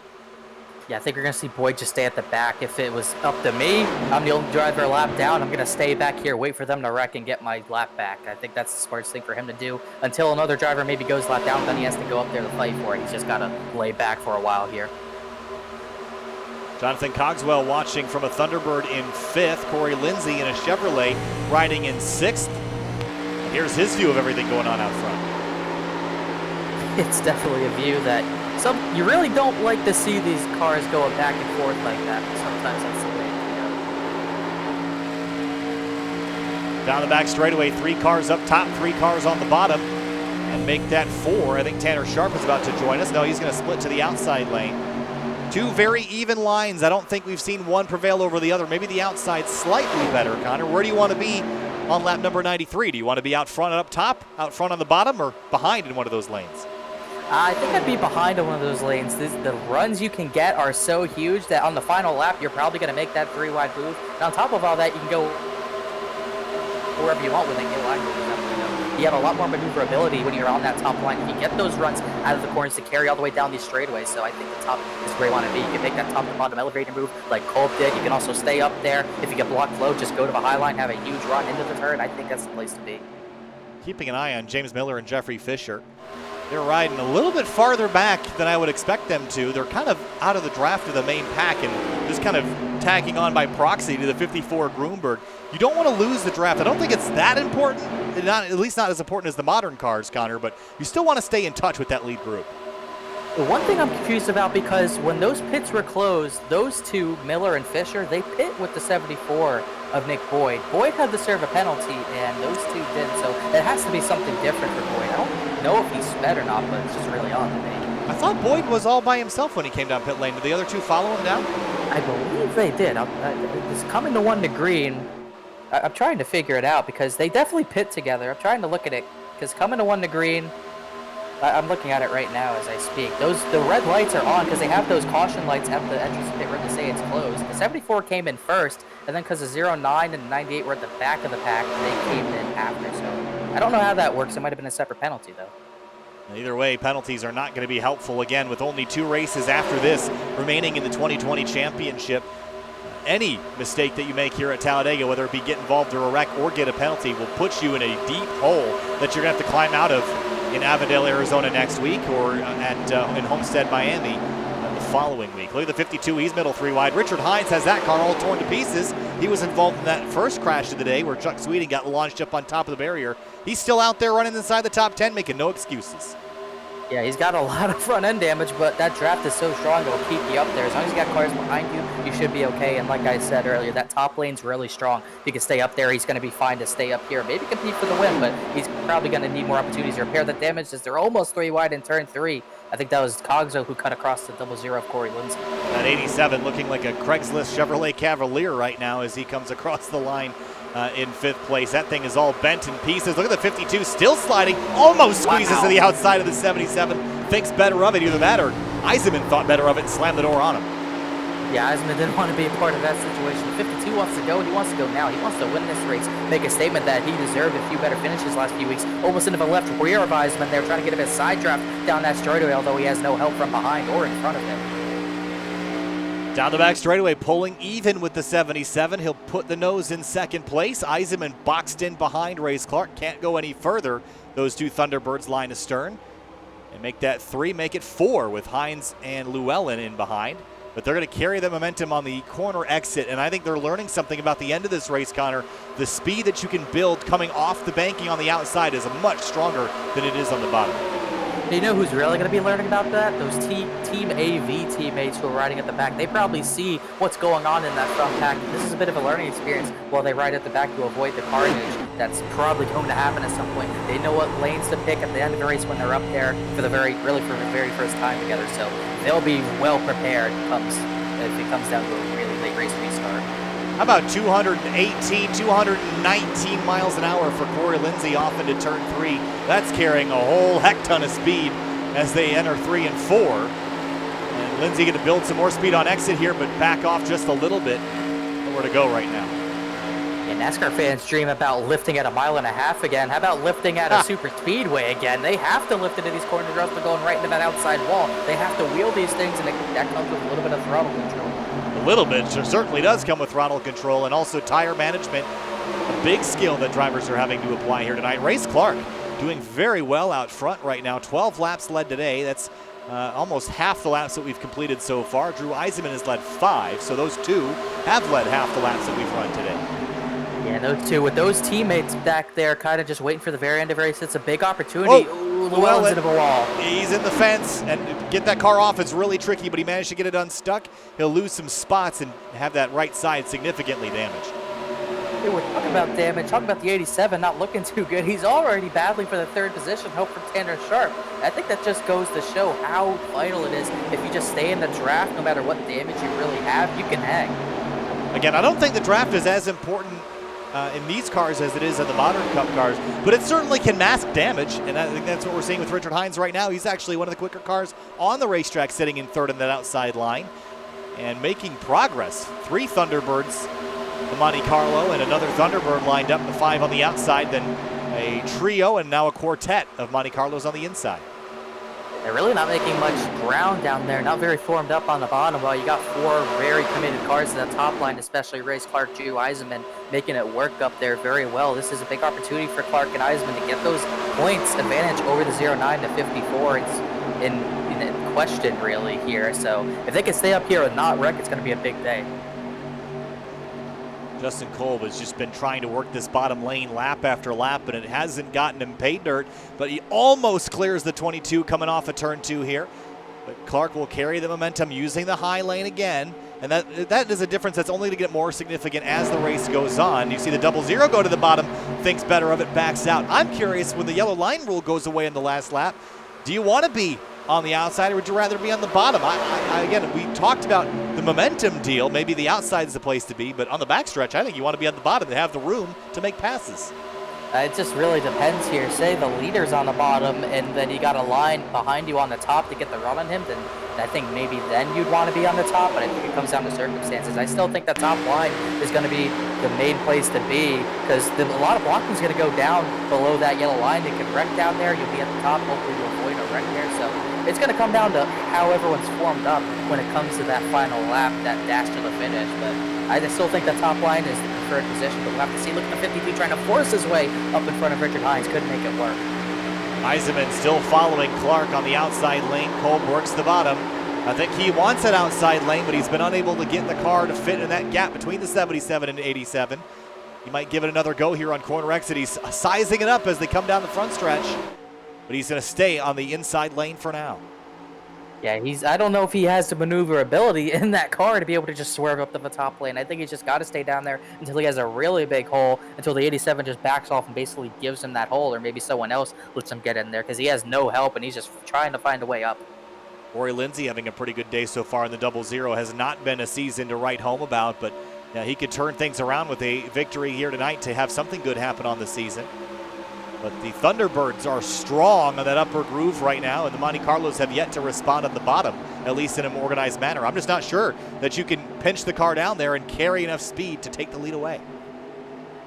Yeah, I think we're going to see Boyd just stay at the back. If it was up to me, I'm the only driver a lap down. I'm going to stay back here, wait for them to wreck and get my lap back. I think that's the smartest thing for him to do. Until another driver maybe goes lap down, then he has to go up there to fight for it. He's just got to lay back for a while here. Jonathan Cogswell watching from a Thunderbird in 5th. Corey Lindsay in a Chevrolet riding in 6th. Here's his view of everything going on out front. It's definitely a view that you really don't like to see these cars going back and forth like that. Sometimes that's the way. Down the back straightaway, 3 cars up top, 3 cars on the bottom, and make that 4. I think Tanner Sharp is about to join us. No, he's going to split to the outside lane. 2 very even lines. I don't think we've seen one prevail over the other. Maybe the outside slightly better, Connor. Where do you want to be on lap number 93? Do you want to be out front and up top, out front on the bottom, or behind in one of those lanes? I think I'd be behind on one of those lanes. The runs you can get are so huge that on the final lap, you're probably going to make that 3-wide move. And on top of all that, you can go wherever you want with it. You have a lot more maneuverability when you're on that top line. You can get those runs out of the corners to carry all the way down these straightaways. So I think the top is where you want to be. You can make that top to bottom elevator move like Kolb did. You can also stay up there. If you get blocked low, just go to the high line, have a huge run into the turn. I think that's the place to be. Keeping an eye on James Miller and Jeffrey Fisher. They're riding a little bit farther back than I would expect them to. They're kind of out of the draft of the main pack and just kind of tagging on by proxy to the 54 Grunberg. You don't want to lose the draft. I don't think it's that important, at least not as important as the modern cars, Connor, but you still want to stay in touch with that lead group. The one thing I'm confused about, because when those pits were closed, those two, Miller and Fisher, they pit with the 74 of Nick Boyd. Boyd had to serve a penalty, and those two didn't, so it has to be something different for Boyd. I don't know if he's sped or not, but it's just really odd to me. I thought Boyd was all by himself when he came down pit lane. Did the other two follow him down? I believe they did. It's coming to 1 to green. I'm trying to figure it out because they definitely pit together. I'm trying to look at it because coming to 1 to green, I'm looking at it right now as I speak. The red lights are on because they have those caution lights at the entrance pit where they say it's closed. The 74 came in first, and then because the 09 and the 98 were at the back of the pack, they came in after. So I don't know how that works. It might have been a separate penalty, though. Either way, penalties are not going to be helpful again with only 2 races after this remaining in the 2020 championship. Any mistake that you make here at Talladega, whether it be get involved or a wreck or get a penalty, will put you in a deep hole that you're going to have to climb out of in Avondale, Arizona next week, or in Homestead, Miami the following week. Look at the 52, he's middle 3 wide. Richard Hines has that car all torn to pieces. He was involved in that first crash of the day where Chuck Sweeting got launched up on top of the barrier. He's still out there running inside the top 10, making no excuses. Yeah, he's got a lot of front end damage, but that draft is so strong it'll keep you up there. As long as you got cars behind you, you should be okay. And like I said earlier, that top lane's really strong. If he can stay up there, he's going to be fine to stay up here. Maybe compete for the win, but he's probably going to need more opportunities to repair the damage as they're almost 3 wide in turn 3. I think that was Cogzo who cut across the 00 of Corey Lindsay. That 87 looking like a Craigslist Chevrolet Cavalier right now as he comes across the line in 5th place. That thing is all bent in pieces. Look at the 52 still sliding, almost squeezes to the outside of the 77. Thinks better of it, either that or Eisenman thought better of it and slammed the door on him. Yeah, Eisenman didn't want to be a part of that situation. 52 wants to go, and he wants to go now. He wants to win this race, make a statement that he deserved a few better finishes last few weeks. Almost into the left rear of Eisenman. They're trying to get him a side draft down that straightaway, although he has no help from behind or in front of him. Down the back straightaway, pulling even with the 77. He'll put the nose in 2nd place. Eisenman boxed in behind Race Clark. Can't go any further. Those 2 Thunderbirds line astern. And make that 3, make it 4 with Hines and Llewellyn in behind. but they're going to carry the momentum on the corner exit, and I think they're learning something about the end of this race, Connor. The speed that you can build coming off the banking on the outside is much stronger than it is on the bottom. You know who's really going to be learning about that? Those Team AV teammates who are riding at the back. They probably see what's going on in that front pack. This is a bit of a learning experience while they ride at the back to avoid the carnage that's probably going to happen at some point. They know what lanes to pick at the end of the race when they're up there for the very first time together. So they'll be well prepared if it comes down to a really late race restart. How about 218, 219 miles an hour for Corey Lindsay off into turn 3. That's carrying a whole heck ton of speed as they enter 3 and 4. And Lindsay going to build some more speed on exit here, but back off just a little bit. Nowhere to go right now. And NASCAR fans dream about lifting at 1.5 miles again. How about lifting at a super speedway again? They have to lift into these corners or else they're going right into that outside wall. They have to wheel these things, and that comes with a little bit of throttle control. A little bit, certainly does come with throttle control and also tire management. A big skill that drivers are having to apply here tonight. Race Clark doing very well out front right now. 12 laps led today. That's almost half the laps that we've completed so far. Drew Eisenman has led 5, so those two have led half the laps that we've run today. Yeah, those two, with those teammates back there kind of just waiting for the very end of the race, it's a big opportunity. Ooh, Llewellyn's into a wall. He's in the fence, and get that car off is really tricky, but he managed to get it unstuck. He'll lose some spots and have that right side significantly damaged. Hey, we're talking about damage, talking about the 87 not looking too good. He's already battling for the 3rd position, hope for Tanner Sharp. I think that just goes to show how vital it is. If you just stay in the draft, no matter what damage you really have, you can hang. Again, I don't think the draft is as important in these cars as it is in the modern Cup cars, but it certainly can mask damage, and I think that's what we're seeing with Richard Hines right now. He's actually one of the quicker cars on the racetrack, sitting in 3rd in that outside line and making progress. 3 Thunderbirds, the Monte Carlo, and another Thunderbird lined up, the 5 on the outside, then a trio and now a quartet of Monte Carlos on the inside. They're really not making much ground down there, not very formed up on the bottom, while you got 4 very committed cars in the top line, especially Race Clark, Drew Eisenman, making it work up there very well. This is a big opportunity for Clark and Eisenman to get those points advantage over the 09 to 54. It's in question really here, so if they can stay up here and not wreck, it's going to be a big day. Justin Kolb has just been trying to work this bottom lane lap after lap, but it hasn't gotten him pay dirt. But he almost clears the 22 coming off of turn 2 here. But Clark will carry the momentum using the high lane again. And that is a difference that's only to get more significant as the race goes on. You see the 00 go to the bottom, thinks better of it, backs out. I'm curious, when the yellow line rule goes away in the last lap, do you want to be on the outside, or would you rather be on the bottom? Again, we talked about the momentum deal. Maybe the outside is the place to be, but on the backstretch, I think you want to be on the bottom and have the room to make passes. It just really depends here. Say the leader's on the bottom and then you got a line behind you on the top to get the run on him, then I think maybe then you'd want to be on the top, but I think it comes down to circumstances. I still think the top line is going to be the main place to be, because a lot of blocking is going to go down below that yellow line. You can wreck down there, you'll be at the top, hopefully you'll avoid a wreck there. So it's going to come down to how everyone's formed up when it comes to that final lap, that dash to the finish. But I still think the top line is the preferred position, but we'll have to see. Look at the 52 trying to force his way up in front of Richard Hines. Couldn't make it work. Eisenman still following Clark on the outside lane. Kolb works the bottom. I think he wants that outside lane, but he's been unable to get the car to fit in that gap between the 77 and 87. He might give it another go here on corner exit. He's sizing it up as they come down the front stretch, but he's going to stay on the inside lane for now. Yeah, I don't know if he has the maneuverability in that car to be able to just swerve up to the top lane. I think he's just got to stay down there until he has a really big hole, until the 87 just backs off and basically gives him that hole, or maybe someone else lets him get in there, because he has no help and he's just trying to find a way up. Corey Lindsay having a pretty good day so far in the 00. Has not been a season to write home about, but he could turn things around with a victory here tonight to have something good happen on the season. But the Thunderbirds are strong on that upper groove right now, and the Monte Carlos have yet to respond at the bottom, at least in an organized manner. I'm just not sure that you can pinch the car down there and carry enough speed to take the lead away.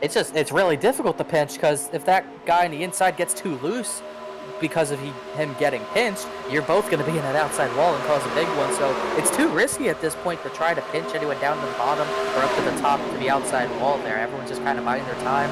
It's really difficult to pinch, because if that guy on the inside gets too loose because of him getting pinched, you're both going to be in that outside wall and cause a big one. So it's too risky at this point to try to pinch anyone down to the bottom or up to the top to the outside wall there. Everyone's just kind of biding their time.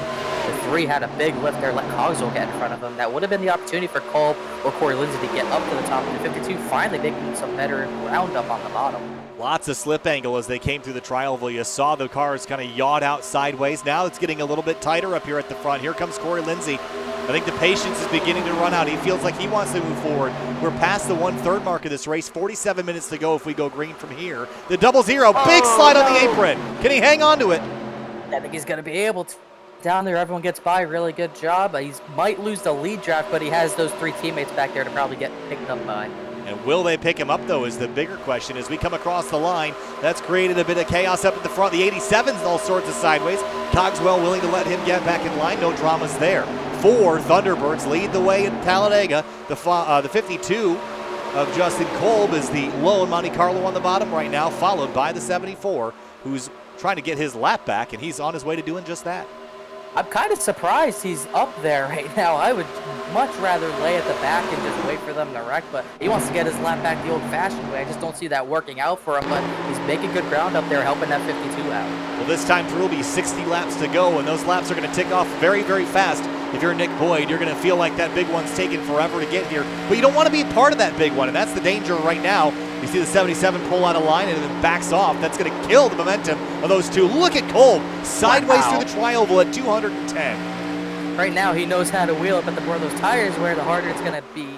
The 53 had a big lift there, let Cogswell get in front of him. That would have been the opportunity for Kolb or Corey Lindsey to get up to the top. And the 52 finally making some better roundup on the bottom. Lots of slip angle as they came through the tri-oval. You saw the cars kind of yawed out sideways. Now it's getting a little bit tighter up here at the front. Here comes Corey Lindsey. I think the patience is beginning to run out. He feels like he wants to move forward. We're past the 1/3 mark of this race. 47 minutes to go if we go green from here. The double zero, big slide on the apron. Can he hang on to it? I think he's going to be able to. Down there, everyone gets by. Really good job. He might lose the lead draft, but he has those 3 teammates back there to probably get picked up by. And will they pick him up, though, is the bigger question. As we come across the line, that's created a bit of chaos up at the front. The 87's all sorts of sideways. Cogswell willing to let him get back in line. No dramas there. 4 Thunderbirds lead the way in Talladega. The 52 of Justin Kolb is the low in Monte Carlo on the bottom right now, followed by the 74, who's trying to get his lap back, and he's on his way to doing just that. I'm kind of surprised he's up there right now. I would much rather lay at the back and just wait for them to wreck, but he wants to get his lap back the old-fashioned way. I just don't see that working out for him, but he's making good ground up there, helping that 52 out. Well, this time through will be 60 laps to go, and those laps are going to tick off very, very fast. If you're Nick Boyd, you're going to feel like that big one's taking forever to get here, but you don't want to be part of that big one, and that's the danger right now. You see the 77 pull out of line and then backs off. That's going to kill the momentum of those two. Look at Kolb, sideways through the tri-oval at 210. Right now, he knows how to wheel it, but the more those tires wear, the harder it's going to be.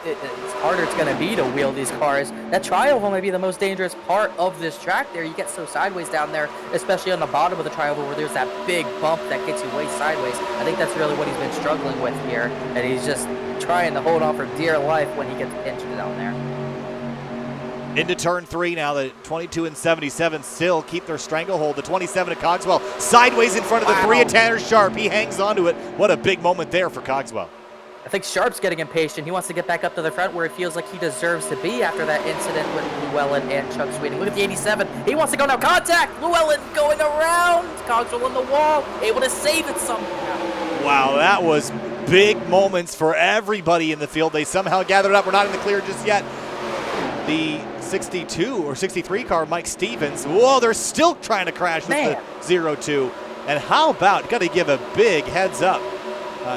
It's harder it's going to be to wheel these cars. That tri-oval may be the most dangerous part of this track there. You get so sideways down there, especially on the bottom of the tri-oval where there's that big bump that gets you way sideways. I think that's really what he's been struggling with here, and he's just trying to hold on for dear life when he gets pinched down there. Into turn 3 now. The 22 and 77 still keep their stranglehold. The 27 of Cogswell sideways in front of the 3 of Tanner Sharp. He hangs on to it. What a big moment there for Cogswell. I think Sharp's getting impatient. He wants to get back up to the front where he feels like he deserves to be after that incident with Llewellyn and Chuck Sweeting. Look at the 87. He wants to go now. Contact! Llewellyn going around. Cogswell on the wall. Able to save it somehow. Wow, that was big moments for everybody in the field. They somehow gathered up. We're not in the clear just yet. The 62 or 63 car, Mike Stevens. Whoa, they're still trying to crash with the 0-2. And how about, got to give a big heads up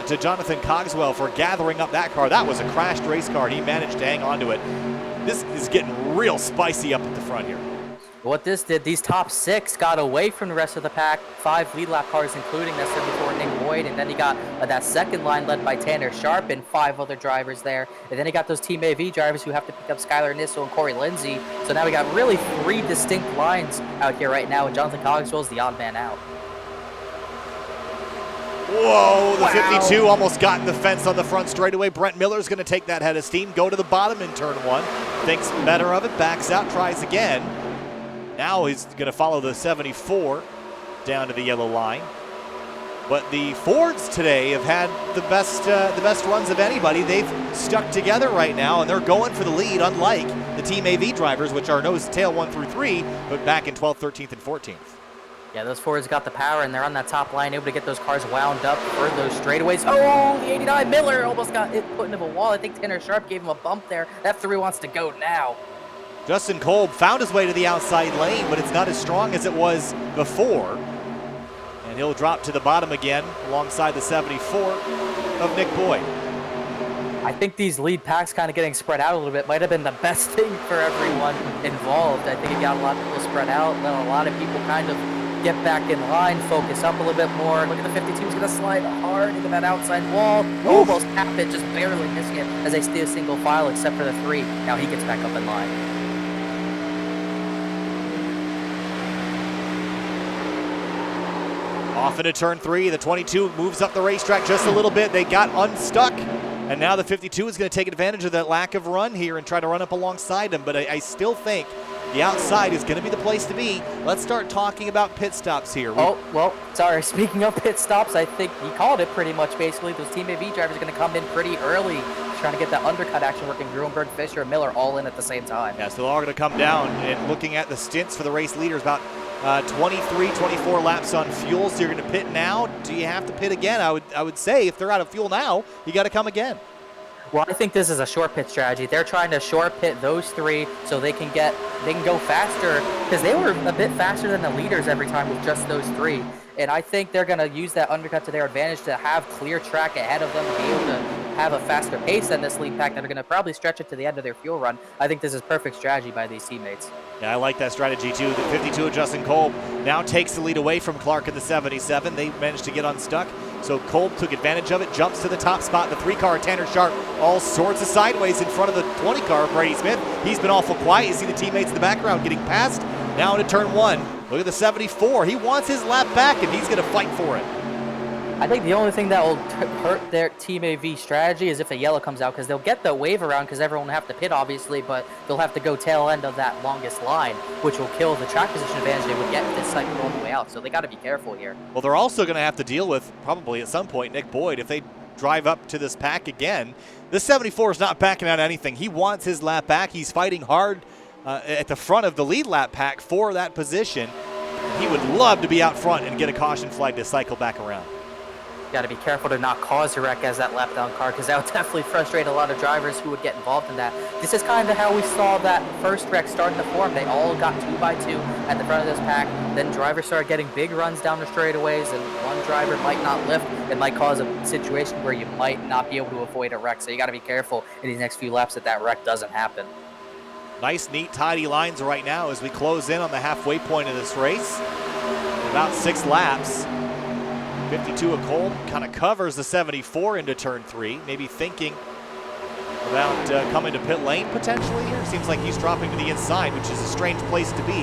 to Jonathan Cogswell for gathering up that car. That was a crashed race car, and he managed to hang on to it. This is getting real spicy up at the front here. What this did, these top 6 got away from the rest of the pack. 5 lead lap cars, including that 74 Nick Boyd, and then he got that second line led by Tanner Sharp and 5 other drivers there. And then he got those Team AV drivers who have to pick up Skylar Nissel and Corey Lindsey. So now we got really 3 distinct lines out here right now, and Jonathan Cogswell is the odd man out. Whoa, the 52 almost got in the fence on the front straightaway. Brent Miller's going to take that head of steam, go to the bottom in turn 1. Thinks better of it, backs out, tries again. Now he's going to follow the 74 down to the yellow line. But the Fords today have had the best runs of anybody. They've stuck together right now, and they're going for the lead, unlike the Team AV drivers, which are nose to tail 1 through 3, but back in 12th, 13th, and 14th. Yeah, those Fords got the power, and they're on that top line, able to get those cars wound up for those straightaways. Oh, the 89 Miller almost got it put into a wall. I think Tanner Sharp gave him a bump there. F3 wants to go now. Justin Kolb found his way to the outside lane, but it's not as strong as it was before. And he'll drop to the bottom again alongside the 74 of Nick Boyd. I think these lead packs kind of getting spread out a little bit might have been the best thing for everyone involved. I think it got a lot of people spread out, let a lot of people kind of get back in line, focus up a little bit more. Look at the 52, he's going to slide hard into that outside wall. Almost tapped it, just barely missing it as they stay a single file except for the 3. Now he gets back up in line. Off into turn 3, the 22 moves up the racetrack just a little bit. They got unstuck, and now the 52 is going to take advantage of that lack of run here and try to run up alongside him. But I still think the outside is going to be the place to be. Let's start talking about pit stops here. Oh, well, sorry. Speaking of pit stops, I think he called it pretty much basically. Those Team AV drivers are going to come in pretty early, trying to get that undercut action working. Gruenberg, Fisher, and Miller all in at the same time. Yeah, so they're all going to come down. And looking at the stints for the race leaders, about 23, 24 laps on fuel, so you're going to pit now. Do you have to pit again? I would say if they're out of fuel now, you got to come again. Well, I think this is a short pit strategy. They're trying to short pit those three so they can go faster, because they were a bit faster than the leaders every time with just those three. And I think they're going to use that undercut to their advantage to have clear track ahead of them to be able to have a faster pace than this lead pack that are going to probably stretch it to the end of their fuel run. I think this is perfect strategy by these teammates. Yeah, I like that strategy too. The 52 of Justin Kolb now takes the lead away from Clark in the 77. They managed to get unstuck. So Kolb took advantage of it, jumps to the top spot. The 3-car, Tanner Sharp, all sorts of sideways in front of the 20-car, Brady Smith. He's been awful quiet. You see the teammates in the background getting past. Now into turn 1. Look at the 74. He wants his lap back, and he's going to fight for it. I think the only thing that will hurt their Team AV strategy is if a yellow comes out, because they'll get the wave around because everyone will have to pit, obviously, but they'll have to go tail end of that longest line, which will kill the track position advantage they would get if this cycle all the way out. So they got to be careful here. Well, they're also going to have to deal with, probably at some point, Nick Boyd. If they drive up to this pack again, this 74 is not backing out anything. He wants his lap back. He's fighting hard at the front of the lead lap pack for that position. He would love to be out front and get a caution flag to cycle back around. Got to be careful to not cause a wreck as that lap down car, because that would definitely frustrate a lot of drivers who would get involved in that. This is kind of how we saw that first wreck starting to form. They all got 2x2 at the front of this pack. Then drivers started getting big runs down the straightaways, and one driver might not lift. It might cause a situation where you might not be able to avoid a wreck. So you got to be careful in these next few laps that wreck doesn't happen. Nice, neat, tidy lines right now as we close in on the halfway point of this race. In about 6 laps. 52 of Kolb kind of covers the 74 into turn 3, maybe thinking about coming to pit lane potentially here. Seems like he's dropping to the inside, which is a strange place to be.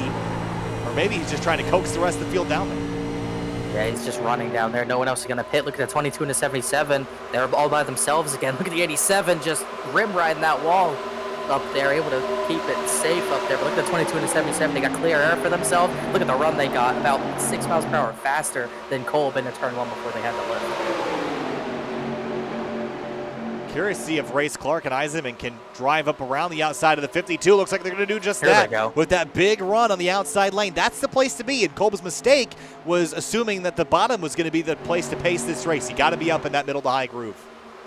Or maybe he's just trying to coax the rest of the field down there. Yeah, he's just running down there. No one else is going to pit. Look at the 22 and the 77. They're all by themselves again. Look at the 87 just rim riding that wall up there, able to keep it safe up there. But look at the 22 and the 77. They got clear air for themselves. Look at the run they got, about 6 miles per hour faster than Kolb into turn 1 before they had the lift. Curious to see if Race Clark and Eisenman can drive up around the outside of the 52. Looks like they're going to do just that with that big run on the outside lane. That's the place to be, and Kolb's mistake was assuming that the bottom was going to be the place to pace this race. You got to be up in that middle to high groove.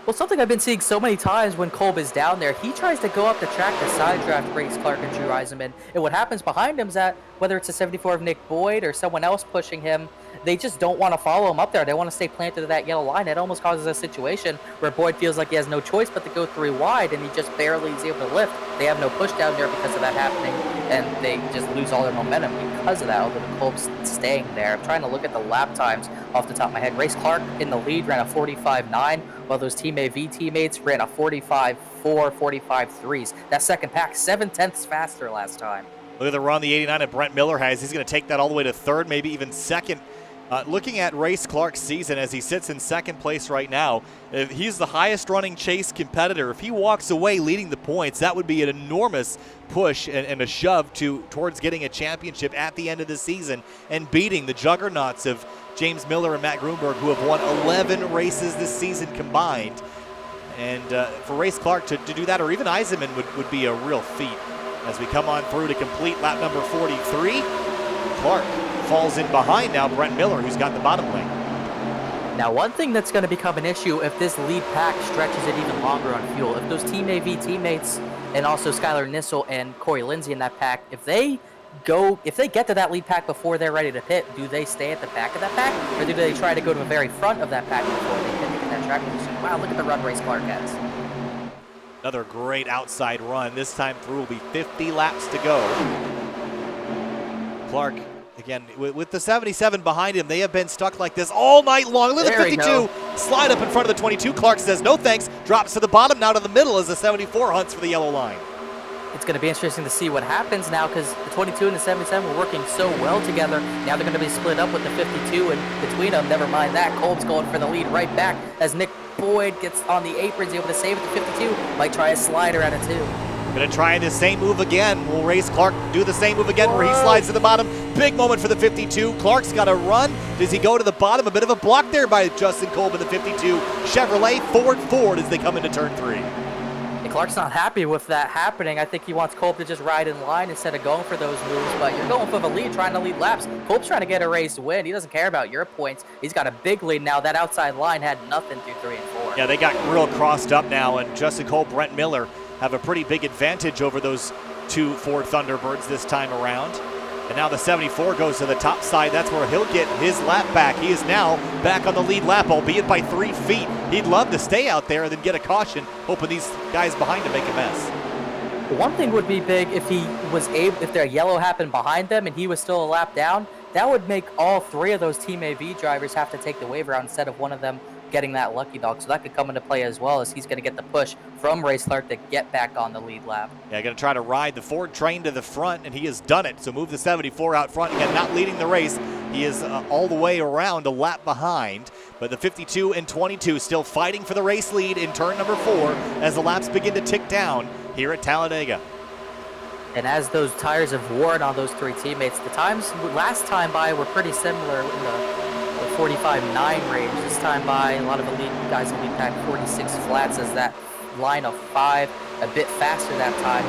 Well, something I've been seeing so many times when Kolb is down there, he tries to go up the track to side draft Race Clark and Drew Eisenman. And what happens behind him is that whether it's a 74 of Nick Boyd or someone else pushing him, they just don't want to follow him up there. They want to stay planted to that yellow line. It almost causes a situation where Boyd feels like he has no choice but to go 3 wide, and he just barely is able to lift. They have no push down there because of that happening, and they just lose all their momentum because of that, although the Kolb's staying there. I'm trying to look at the lap times off the top of my head. Race Clark in the lead ran a 45.9, while those Team AV teammates ran a 45.4, 45.3s. That second pack, 7/10 faster last time. Look at the run the 89 of Brent Miller has. He's going to take that all the way to 3rd, maybe even 2nd. Looking at Race Clark's season as he sits in 2nd place right now, if he's the highest running chase competitor. If he walks away leading the points, that would be an enormous push and a shove towards getting a championship at the end of the season and beating the juggernauts of James Miller and Matt Grunberg, who have won 11 races this season combined. And for Race Clark to do that, or even Eisenman, would be a real feat. As we come on through to complete lap number 43, Clark falls in behind now Brent Miller, who's got the bottom lane. Now, one thing that's going to become an issue if this lead pack stretches it even longer on fuel, if those Team AV teammates and also Skylar Nissel and Corey Lindsay in that pack, if they get to that lead pack before they're ready to pit, do they stay at the back of that pack, or do they try to go to the very front of that pack before they pit to get that track position? Wow, look at the run Race Clark has. Another great outside run. This time through will be 50 laps to go. Clark, again, with the 77 behind him, they have been stuck like this all night long. Look at the 52 slide up in front of the 22. Clark says no thanks, drops to the bottom, now to the middle as the 74 hunts for the yellow line. It's going to be interesting to see what happens now, because the 22 and the 77 were working so well together. Now they're going to be split up with the 52, and between them, never mind that, Kolb's going for the lead right back as Nick Boyd gets on the aprons, able to save it to 52. Might try a slider at it too. Going to try the same move again. Will Race Clark do the same move again where he slides to the bottom? Big moment for the 52. Clark's got a run. Does he go to the bottom? A bit of a block there by Justin Kolb in the 52. Chevrolet forward as they come into turn 3. And Clark's not happy with that happening. I think he wants Kolb to just ride in line instead of going for those moves, but you're going for the lead, trying to lead laps. Kolb's trying to get a race win. He doesn't care about your points. He's got a big lead now. That outside line had nothing through 3 and 4. Yeah, they got real crossed up now, and Justin Kolb, Brent Miller have a pretty big advantage over those 2 Ford Thunderbirds this time around. And now the 74 goes to the top side. That's where he'll get his lap back. He is now back on the lead lap, albeit by 3 feet. He'd love to stay out there and then get a caution, hoping these guys behind him make a mess. One thing would be big if he was able, if their yellow happened behind them and he was still a lap down, that would make all 3 of those Team AV drivers have to take the wave route instead of one of them getting that lucky dog. So that could come into play as well, as he's going to get the push from Race Clark to get back on the lead lap. Yeah, going to try to ride the Ford train to the front, and he has done it. So move the 74 out front. Again, not leading the race. He is all the way around a lap behind. But the 52 and 22 still fighting for the race lead in turn number 4 as the laps begin to tick down here at Talladega. And as those tires have worn on those 3 teammates, the times last time by were pretty similar in the 45.9 range. This time by, a lot of elite guys will be pack 46 flats as that line of 5 a bit faster that time.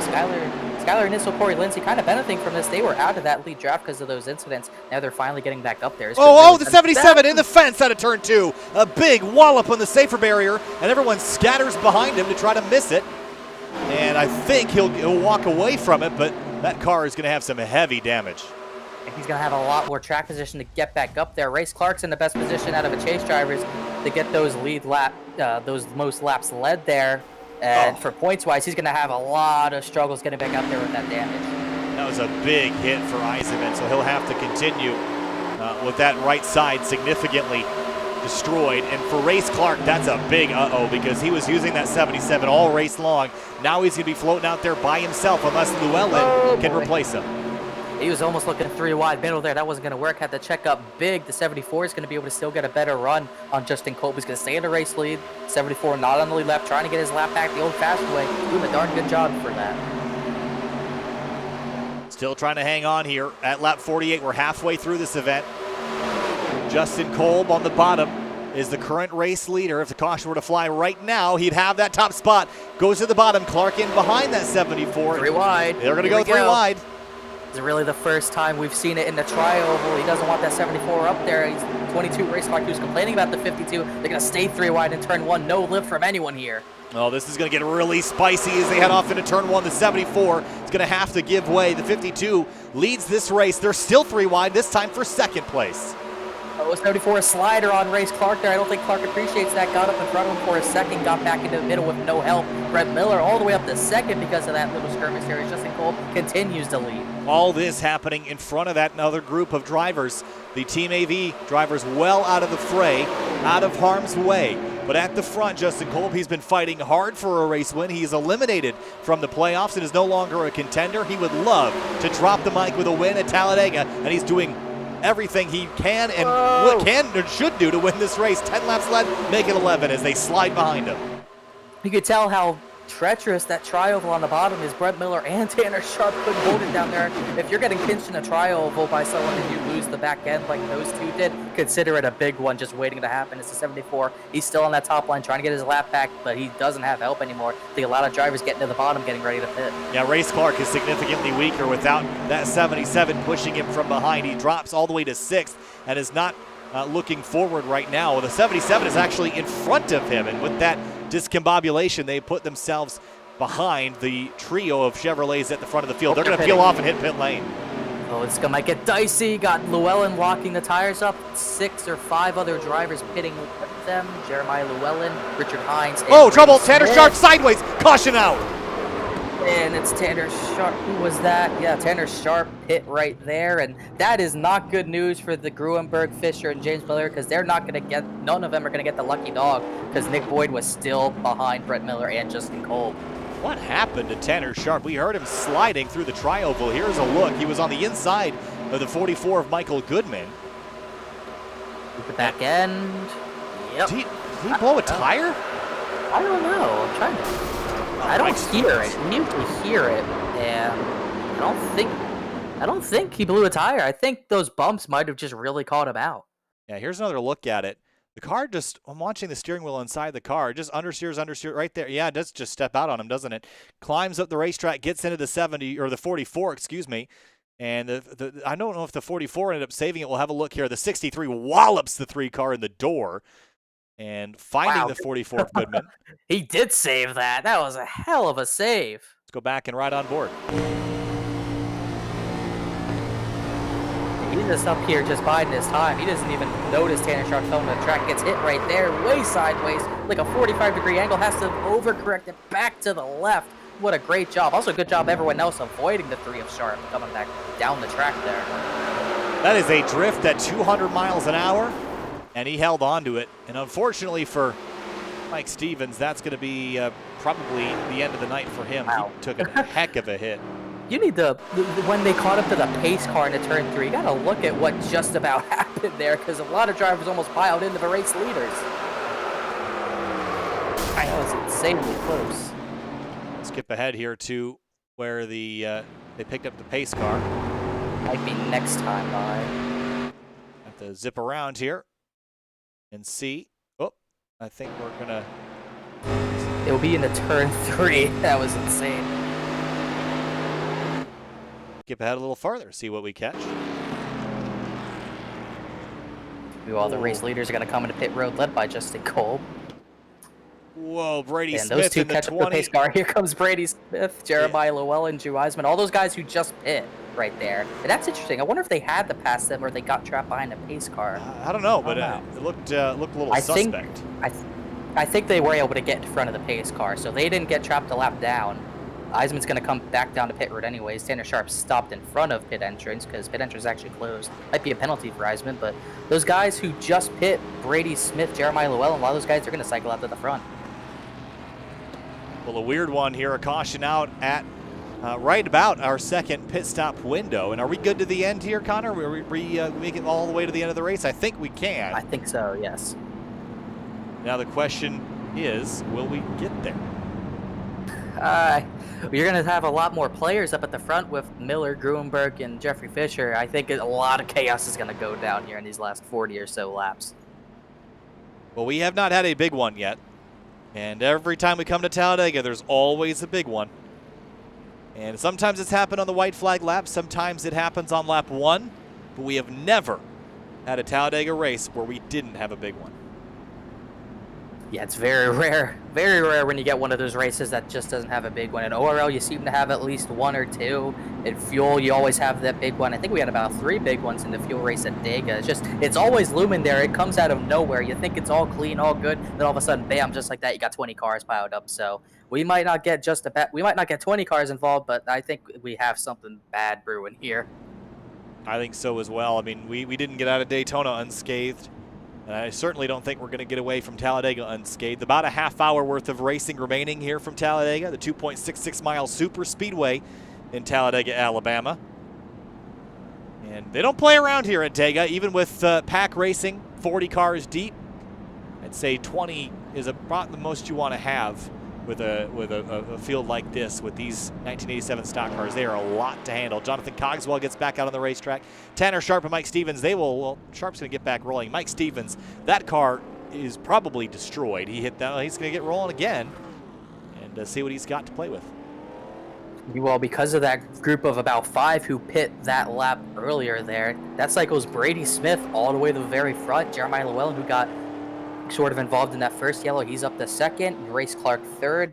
Skylar Nissel, Corey Lindsay kind of benefiting from this. They were out of that lead draft because of those incidents. Now they're finally getting back up there. The 77 in the fence out of turn 2. A big wallop on the safer barrier, and everyone scatters behind him to try to miss it. And I think he'll walk away from it, but that car is going to have some heavy damage. He's going to have a lot more track position to get back up there. Race Clark's in the best position out of the chase drivers to get those those most laps led there. And for points-wise, he's going to have a lot of struggles getting back up there with that damage. That was a big hit for Eisenman, so he'll have to continue with that right side significantly destroyed. And for Race Clark, that's a big because he was using that 77 all race long. Now he's going to be floating out there by himself unless Llewellyn can replace him. He was almost looking 3 wide middle there. That wasn't going to work. Had to check up big. The 74 is going to be able to still get a better run on Justin Kolb. He's going to stay in the race lead. 74 not on the lead lap, trying to get his lap back the old-fashioned way. Doing a darn good job for that. Still trying to hang on here at lap 48. We're halfway through this event. Justin Kolb on the bottom is the current race leader. If the caution were to fly right now, he'd have that top spot. Goes to the bottom. Clark in behind that 74. 3 wide. They're going to go 3 wide. It's really the first time we've seen it in the tri-oval. He doesn't want that 74 up there. He's 22 Race Clark who's complaining about the 52. They're going to stay 3 wide in turn 1. No lift from anyone here. Oh, this is going to get really spicy as they head off into turn 1. The 74 is going to have to give way. The 52 leads this race. They're still 3 wide, this time for 2nd place. Oh, 74 a slider on Race Clark there. I don't think Clark appreciates that. Got up in front of him for a second, got back into the middle with no help. Brett Miller all the way up to 2nd because of that little skirmish there. Justin Kolb continues to lead. All this happening in front of that other group of drivers. The Team AV drivers well out of the fray, out of harm's way. But at the front, Justin Kolb, he's been fighting hard for a race win. He is eliminated from the playoffs and is no longer a contender. He would love to drop the mic with a win at Talladega, and he's doing everything he can and should do to win this race. 10 laps led, make it 11 as they slide behind him. You could tell how treacherous that tri-oval on the bottom is. Brett Miller and Tanner Sharp couldn't hold it down there. If you're getting pinched in a tri-oval by someone and you lose the back end like those two did, consider it a big one just waiting to happen. It's a 74. He's still on that top line trying to get his lap back, but he doesn't have help anymore. I think a lot of drivers getting to the bottom getting ready to pit. Yeah, Race Clark is significantly weaker without that 77 pushing him from behind. He drops all the way to 6th and is not looking forward right now. The 77 is actually in front of him, and with that discombobulation, they put themselves behind the trio of Chevrolets at the front of the field. They're going to peel off and hit pit lane. Oh, it's going to get dicey. Got Llewellyn locking the tires up. 6 or 5 other drivers pitting with them. Jeremiah Llewellyn, Richard Hines. Oh, trouble. Tanner Sharp sideways. Caution out. And it's Tanner Sharp. Who was that? Yeah, Tanner Sharp hit right there. And that is not good news for the Gruenberg, Fisher, and James Miller, because they're not going to get, none of them are going to get the lucky dog, because Nick Boyd was still behind Brett Miller and Justin Kolb. What happened to Tanner Sharp? We heard him sliding through the tri-oval. Here's a look. He was on the inside of the 44 of Michael Goodman. The back end. Yep. Did he blow a tire? I don't know. I'm trying to. I don't hear it. We usually hear it, and I don't think he blew a tire. I think those bumps might have just really caught him out. Yeah, here's another look at it. The car just, I'm watching the steering wheel inside the car, just understeers right there. Yeah, it does just step out on him, doesn't it? Climbs up the racetrack, gets into the 70, or the 44, excuse me. And I don't know if the 44 ended up saving it. We'll have a look here. The 63 wallops the 3 car in the door. And finding the 44 of Goodman. He did save that. That was a hell of a save. Let's go back and ride on board. He's just up here just biding his time. He doesn't even notice Tanner Sharp coming to the track. Gets hit right there, way sideways, like a 45-degree angle. Has to overcorrect it back to the left. What a great job. Also, good job everyone else avoiding the 3 of Sharp coming back down the track there. That is a drift at 200 miles an hour, and he held on to it. And unfortunately for Mike Stevens, that's going to be probably the end of the night for him. Wow. He took a heck of a hit. You need to, when they caught up to the pace car into turn 3, you got to look at what just about happened there, because a lot of drivers almost piled into the race leaders. That was insanely close. Skip ahead here to where they picked up the pace car. Might be next time by. Have to zip around here and see. Oh, I think we're gonna. It'll be in the turn 3. That was insane. Skip ahead a little farther, see what we catch. All the race leaders are gonna come into pit road, led by Justin Kolb. Whoa, Brady and Smith those two in the catch 20. up the pace car. Here comes Brady Smith, Jeremiah Llewellyn, Drew Eisman, all those guys who just pit right there. And that's interesting. I wonder if they had to pass them or they got trapped behind a pace car. I don't know, but it looked a little suspect. I think they were able to get in front of the pace car, so they didn't get trapped a lap down. Eisman's going to come back down to pit road anyways. Tanner Sharp stopped in front of pit entrance because pit entrance is actually closed. Might be a penalty for Eisman, but those guys who just pit, Brady Smith, Jeremiah Llewellyn, a lot of those guys are going to cycle out to the front. Well, a weird one here, a caution out at right about our second pit stop window. And are we good to the end here, Connor? Are we make it all the way to the end of the race? I think we can. I think so, yes. Now the question is, will we get there? You're going to have a lot more players up at the front with Miller, Gruenberg, and Jeffrey Fisher. I think a lot of chaos is going to go down here in these last 40 or so laps. Well, we have not had a big one yet. And every time we come to Talladega, there's always a big one. And sometimes it's happened on the white flag lap. Sometimes it happens on lap 1. But we have never had a Talladega race where we didn't have a big one. Yeah, it's very rare when you get one of those races that just doesn't have a big one. In ORL, you seem to have at least 1 or 2. In Fuel, you always have that big one. I think we had about 3 big ones in the Fuel race at Dega. It's always looming there. It comes out of nowhere. You think it's all clean, all good, then all of a sudden, bam, just like that, you got 20 cars piled up. So we might not get 20 cars involved, but I think we have something bad brewing here. I think so as well. I mean, we didn't get out of Daytona unscathed. And I certainly don't think we're going to get away from Talladega unscathed. About a half hour worth of racing remaining here from Talladega, the 2.66 mile super speedway in Talladega, Alabama. And they don't play around here at Dega, even with pack racing, 40 cars deep. I'd say 20 is about the most you want to have with a field like this, with these 1987 stock cars. They are a lot to handle. Jonathan Cogswell gets back out on the racetrack. Tanner Sharp and Mike Stevens, Sharp's going to get back rolling. Mike Stevens, that car is probably destroyed. He hit that. He's going to get rolling again and see what he's got to play with. Well, because of that group of about 5 who pit that lap earlier there, that cycles Brady Smith all the way to the very front. Jeremiah Llewellyn, who got sort of involved in that first yellow, he's up to second. Race Clark third.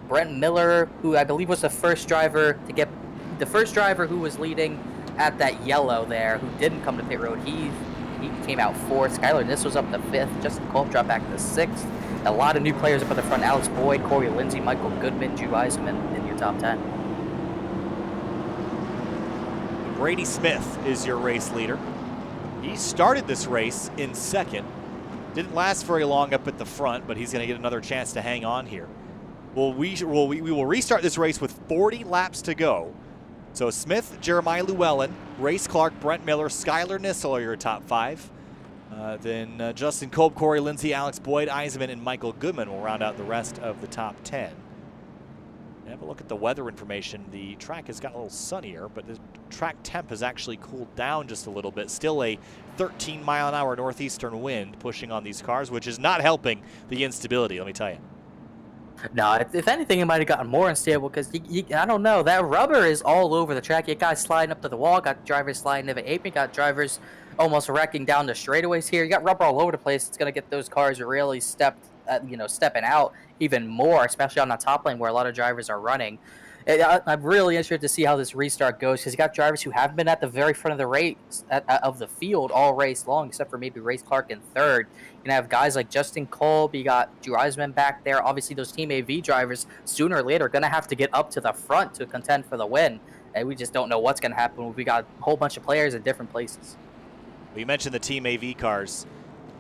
Brent Miller, who I believe was the first driver who was leading at that yellow there, who didn't come to pit road, he came out fourth. Skylar Niss was up to fifth. Justin Kolb dropped back to sixth. A lot of new players up at the front. Alex Boyd, Corey Lindsay, Michael Goodman, Drew Eisman in your top 10. Brady Smith is your race leader. He started this race in second. Didn't last very long up at the front, but he's going to get another chance to hang on here. We will restart this race with 40 laps to go. So Smith, Jeremiah Llewellyn, Race Clark, Brent Miller, Skylar Nissel are your top 5. Then Justin Kolb, Corey Lindsay, Alex Boyd, Eisman, and Michael Goodman will round out the rest of the top 10. Have a look at the weather information. The track has gotten a little sunnier, but the track temp has actually cooled down just a little bit. Still a 13-mile-an-hour northeastern wind pushing on these cars, which is not helping the instability, let me tell you. No, if anything, it might have gotten more unstable because I don't know. That rubber is all over the track. You got guys sliding up to the wall, got drivers sliding into the apron, got drivers almost wrecking down the straightaways here. You got rubber all over the place. It's going to get those cars really stepping out even more, especially on the top lane where a lot of drivers are running. I'm really interested to see how this restart goes because you got drivers who haven't been at the very front of the race of the field all race long, except for maybe Race Clark in third. You have guys like Justin Kolb, you got Drew Eisman back there. Obviously, those Team AV drivers sooner or later are going to have to get up to the front to contend for the win, and we just don't know what's going to happen. We got a whole bunch of players in different places. We mentioned the Team AV cars.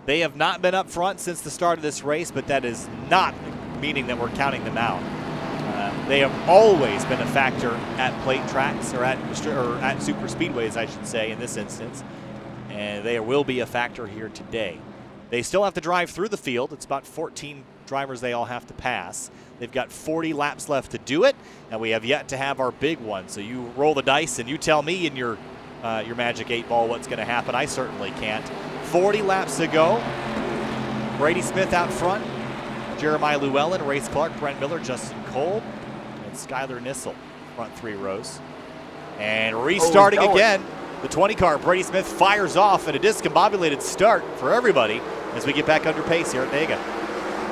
They have not been up front since the start of this race, but that is not meaning that we're counting them out. They have always been a factor at plate tracks or at super speedways, I should say, in this instance. And they will be a factor here today. They still have to drive through the field. It's about 14 drivers they all have to pass. They've got 40 laps left to do it, and we have yet to have our big one. So you roll the dice and you tell me in your magic 8-ball what's going to happen. I certainly can't. 40 laps to go. Brady Smith out front. Jeremiah Llewellyn, Race Clark, Brent Miller, Justin Kolb, and Skylar Nissel, front 3 rows. And restarting again, the 20 car, Brady Smith fires off in a discombobulated start for everybody as we get back under pace here at Vega.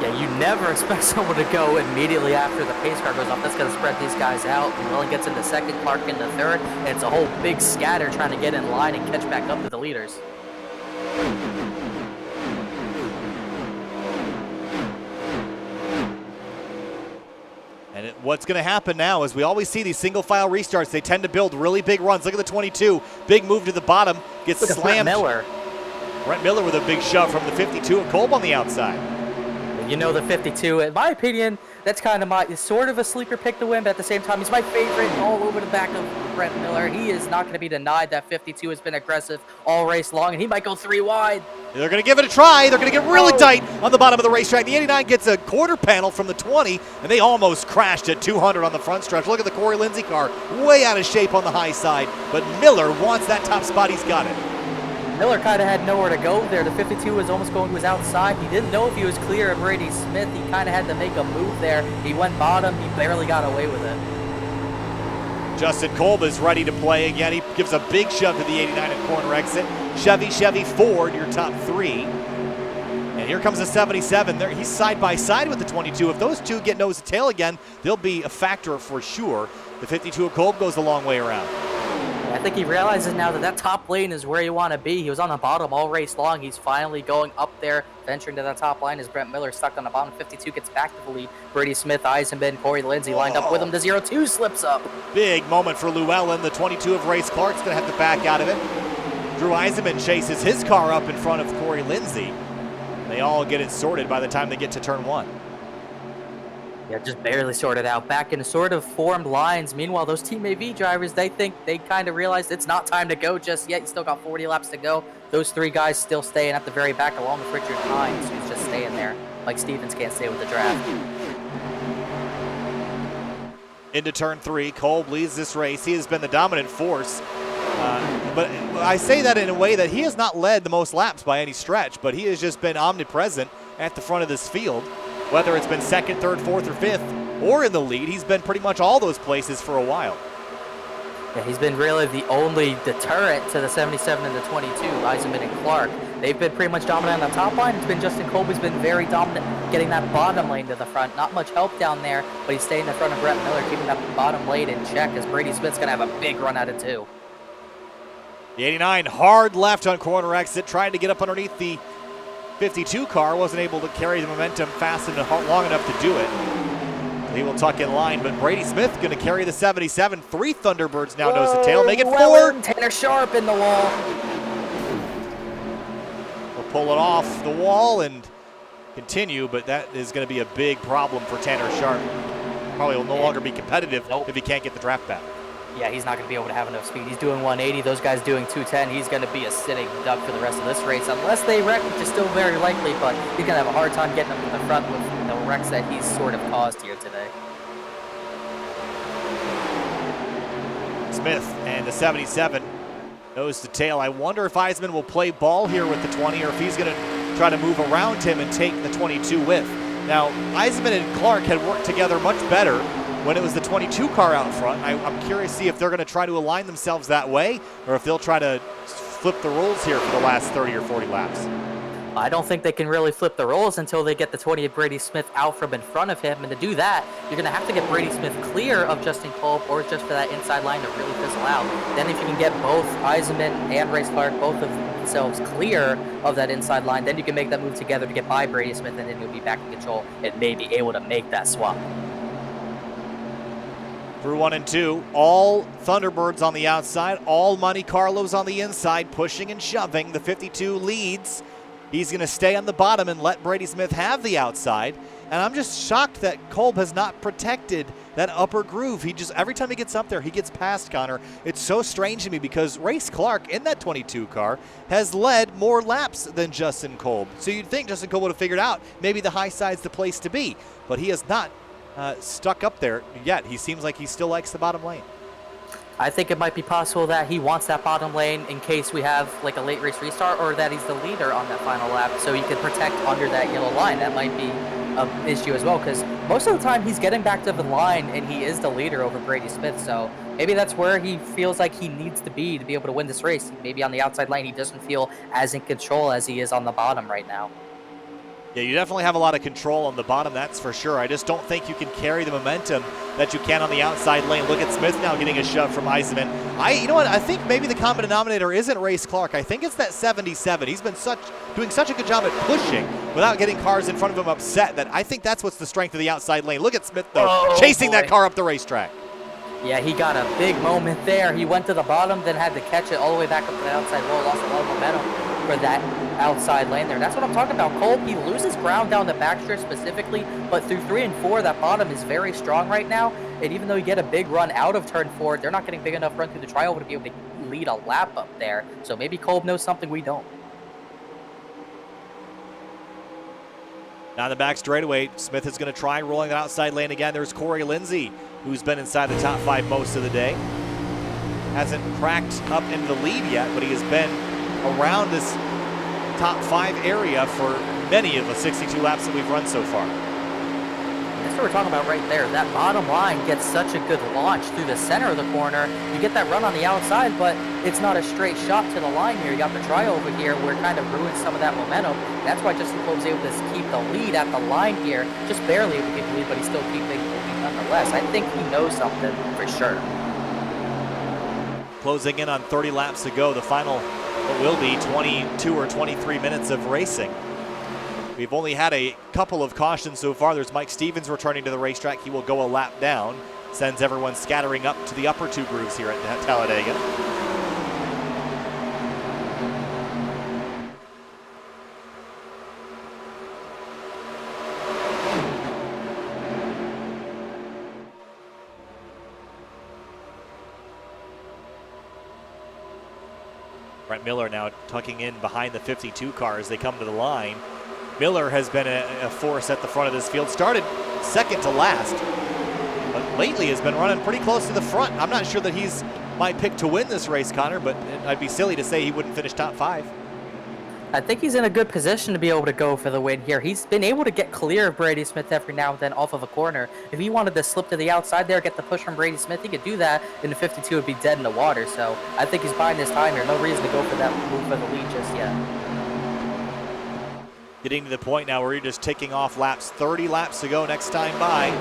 Yeah, you never expect someone to go immediately after the pace car goes off. That's going to spread these guys out. Llewellyn gets into second, Clark into third, and it's a whole big scatter trying to get in line and catch back up to the leaders. And what's going to happen now is we always see these single file restarts. They tend to build really big runs. Look at the 22. Big move to the bottom. Gets slammed. Brent Miller with a big shove from the 52 and Kolb on the outside. You know the 52, in my opinion, that's kind of sort of a sleeper pick to win, but at the same time, he's my favorite all over the back of Brent Miller. He is not going to be denied. That 52 has been aggressive all race long, and he might go 3 wide. They're going to give it a try. They're going to get really tight on the bottom of the racetrack. The 89 gets a quarter panel from the 20, and they almost crashed at 200 on the front stretch. Look at the Corey Lindsay car, way out of shape on the high side, but Miller wants that top spot. He's got it. Miller kind of had nowhere to go there. The 52 was almost going to his outside. He didn't know if he was clear of Brady Smith. He kind of had to make a move there. He went bottom. He barely got away with it. Justin Kolb is ready to play again. He gives a big shove to the 89 at corner exit. Chevy, Ford, your top 3. And here comes the 77. There, he's side by side with the 22. If those two get nose to tail again, they'll be a factor for sure. The 52 of Kolb goes the long way around. I think he realizes now that top lane is where you want to be. He was on the bottom all race long. He's finally going up there, venturing to the top line as Brent Miller stuck on the bottom. 52 gets back to the lead. Brady Smith, Eisenman, Corey Lindsay lined up with him. The 0-2 slips up. Big moment for Llewellyn. The 22 of Race Clark's going to have to back out of it. Drew Eisenman chases his car up in front of Corey Lindsay. They all get it sorted by the time they get to turn 1. Yeah, just barely sorted out. Back in sort of formed lines. Meanwhile, those Team AV drivers, they think they kind of realized it's not time to go just yet. You still got 40 laps to go. Those 3 guys still staying at the very back along with Richard Hines, who's just staying there. Like Stevens can't stay with the draft. Into turn 3, Kolb leads this race. He has been the dominant force. But I say that in a way that he has not led the most laps by any stretch, but he has just been omnipresent at the front of this field. Whether it's been 2nd, 3rd, 4th, or 5th, or in the lead, he's been pretty much all those places for a while. Yeah, he's been really the only deterrent to the 77 and the 22, Eisenman and Clark. They've been pretty much dominant on the top line. It's been Justin Kolb who's been very dominant getting that bottom lane to the front. Not much help down there, but he's staying in front of Brent Miller, keeping that bottom lane in check as Brady Smith's going to have a big run at it too. The 89 hard left on corner exit, trying to get up underneath the 52 car, wasn't able to carry the momentum fast and long enough to do it. He will tuck in line, but Brady Smith going to carry the 77. 3 Thunderbirds now nose to tail, make it 4. Tanner Sharp in the wall. We'll pull it off the wall and continue, but that is going to be a big problem for Tanner Sharp. Probably will no longer be competitive if he can't get the draft back. Yeah, he's not going to be able to have enough speed. He's doing 180. Those guys doing 210. He's going to be a sitting duck for the rest of this race, unless they wreck, which is still very likely, but he's going to have a hard time getting up to the front with the wrecks that he's sort of caused here today. Smith and the 77 nose to tail. I wonder if Eisman will play ball here with the 20 or if he's going to try to move around him and take the 22 with. Now, Eisman and Clark had worked together much better when it was the 22 car out front. I'm curious to see if they're going to try to align themselves that way or if they'll try to flip the rules here for the last 30 or 40 laps. I don't think they can really flip the roles until they get the 20 of Brady Smith out from in front of him. And to do that, you're going to have to get Brady Smith clear of Justin Kolb or just for that inside line to really fizzle out. Then if you can get both Eisenman and Race Clark, both of themselves clear of that inside line, then you can make that move together to get by Brady Smith, and then you'll be back in control and may be able to make that swap. Through 1 and 2, all Thunderbirds on the outside, all Monte Carlos on the inside, pushing and shoving. The 52 leads. He's going to stay on the bottom and let Brady Smith have the outside. And I'm just shocked that Kolb has not protected that upper groove. He just, every time he gets up there, he gets past Connor. It's so strange to me because Race Clark in that 22 car has led more laps than Justin Kolb. So you'd think Justin Kolb would have figured out maybe the high side's the place to be, but he has not stuck up there yet. He seems like he still likes the bottom lane. I think it might be possible that he wants that bottom lane in case we have like a late race restart, or that he's the leader on that final lap so he can protect under that yellow line. That might be an issue as well, because most of the time he's getting back to the line and he is the leader over Brady Smith. So maybe that's where he feels like he needs to be able to win this race. Maybe on the outside lane he doesn't feel as in control as he is on the bottom right now. Yeah, you definitely have a lot of control on the bottom, that's for sure. I just don't think you can carry the momentum that you can on the outside lane. Look at Smith now getting a shove from Eisenman. You know what? I think maybe the common denominator isn't Race Clark. I think it's that 77. He's been doing such a good job at pushing without getting cars in front of him upset that I think that's what's the strength of the outside lane. Look at Smith, though, chasing that car up the racetrack. Yeah, he got a big moment there. He went to the bottom, then had to catch it all the way back up to the outside wall. Lost a lot of momentum for that outside lane there. And that's what I'm talking about. Kolb, he loses ground down the backstretch specifically, but through 3 and 4, that bottom is very strong right now. And even though you get a big run out of turn 4, they're not getting big enough run through the trioval to be able to lead a lap up there. So maybe Kolb knows something we don't. Down the back straightaway, Smith is going to try rolling that outside lane again. There's Corey Lindsay, who's been inside the top 5 most of the day. Hasn't cracked up into the lead yet, but he has been around this top 5 area for many of the 62 laps that we've run so far. That's what we're talking about right there. That bottom line gets such a good launch through the center of the corner. You get that run on the outside, but it's not a straight shot to the line here. You got the try over here where it kind of ruins some of that momentum. That's why Justin Kolb's able to keep the lead at the line here. Just barely able to keep the lead, but he's still keeping the lead nonetheless. I think he knows something for sure. Closing in on 30 laps to go. The final will be 22 or 23 minutes of racing. We've only had a couple of cautions so far. There's Mike Stevens returning to the racetrack. He will go a lap down. Sends everyone scattering up to the upper 2 grooves here at Talladega. Brent Miller now tucking in behind the 52 car as they come to the line. Miller has been a force at the front of this field. Started second to last, but lately has been running pretty close to the front. I'm not sure that he's my pick to win this race, Connor, but I'd be silly to say he wouldn't finish top 5. I think he's in a good position to be able to go for the win here. He's been able to get clear of Brady Smith every now and then off of a corner. If he wanted to slip to the outside there, get the push from Brady Smith, he could do that, and the 52 would be dead in the water. So I think he's buying his time here. No reason to go for that move for the lead just yet. Getting to the point now where you're just ticking off laps. 30 laps to go next time by.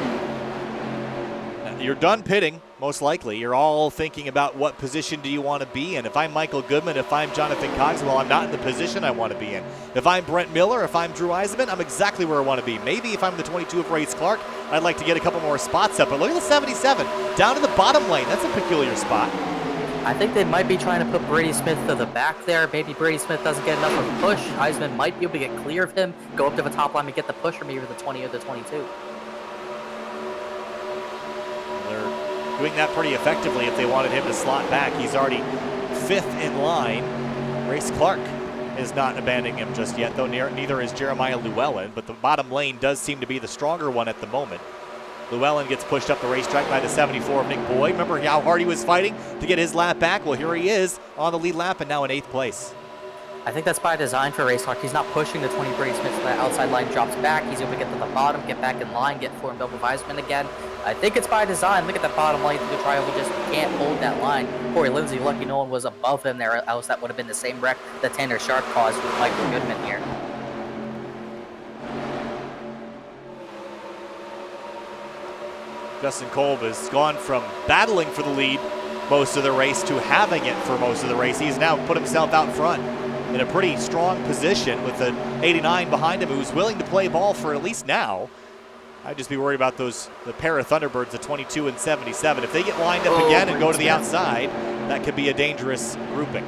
You're done pitting, most likely. You're all thinking about what position do you want to be in. If I'm Michael Goodman, if I'm Jonathan Cogswell, I'm not in the position I want to be in. If I'm Brent Miller, if I'm Drew Eisenman, I'm exactly where I want to be. Maybe if I'm the 22 of Race Clark, I'd like to get a couple more spots up. But look at the 77, down to the bottom lane. That's a peculiar spot. I think they might be trying to put Brady Smith to the back there. Maybe Brady Smith doesn't get enough of a push. Eisenman might be able to get clear of him, go up to the top line and get the push, or maybe the 20 or the 22. They're doing that pretty effectively if they wanted him to slot back. He's already 5th in line. Race Clark is not abandoning him just yet, though neither is Jeremiah Llewellyn, but the bottom lane does seem to be the stronger one at the moment. Llewellyn gets pushed up the racetrack by the 74 of Nick Boyd. Remember how hard he was fighting to get his lap back? Well, here he is on the lead lap and now in 8th place. I think that's by design for Race Clark. He's not pushing the 20 Brady Smith so that outside line drops back. He's able to get to the bottom, get back in line, get formed up with Weisman again. I think it's by design. Look at that bottom line through the trioval, just can't hold that line. Corey Lindsay, lucky no one was above him there, else that would have been the same wreck that Tanner Sharp caused with Michael Goodman here. Justin Kolb has gone from battling for the lead most of the race to having it for most of the race. He's now put himself out front in a pretty strong position with an 89 behind him who's willing to play ball for at least now. I'd just be worried about the pair of Thunderbirds, the 22 and 77. If they get lined up again and go to the outside, that could be a dangerous grouping.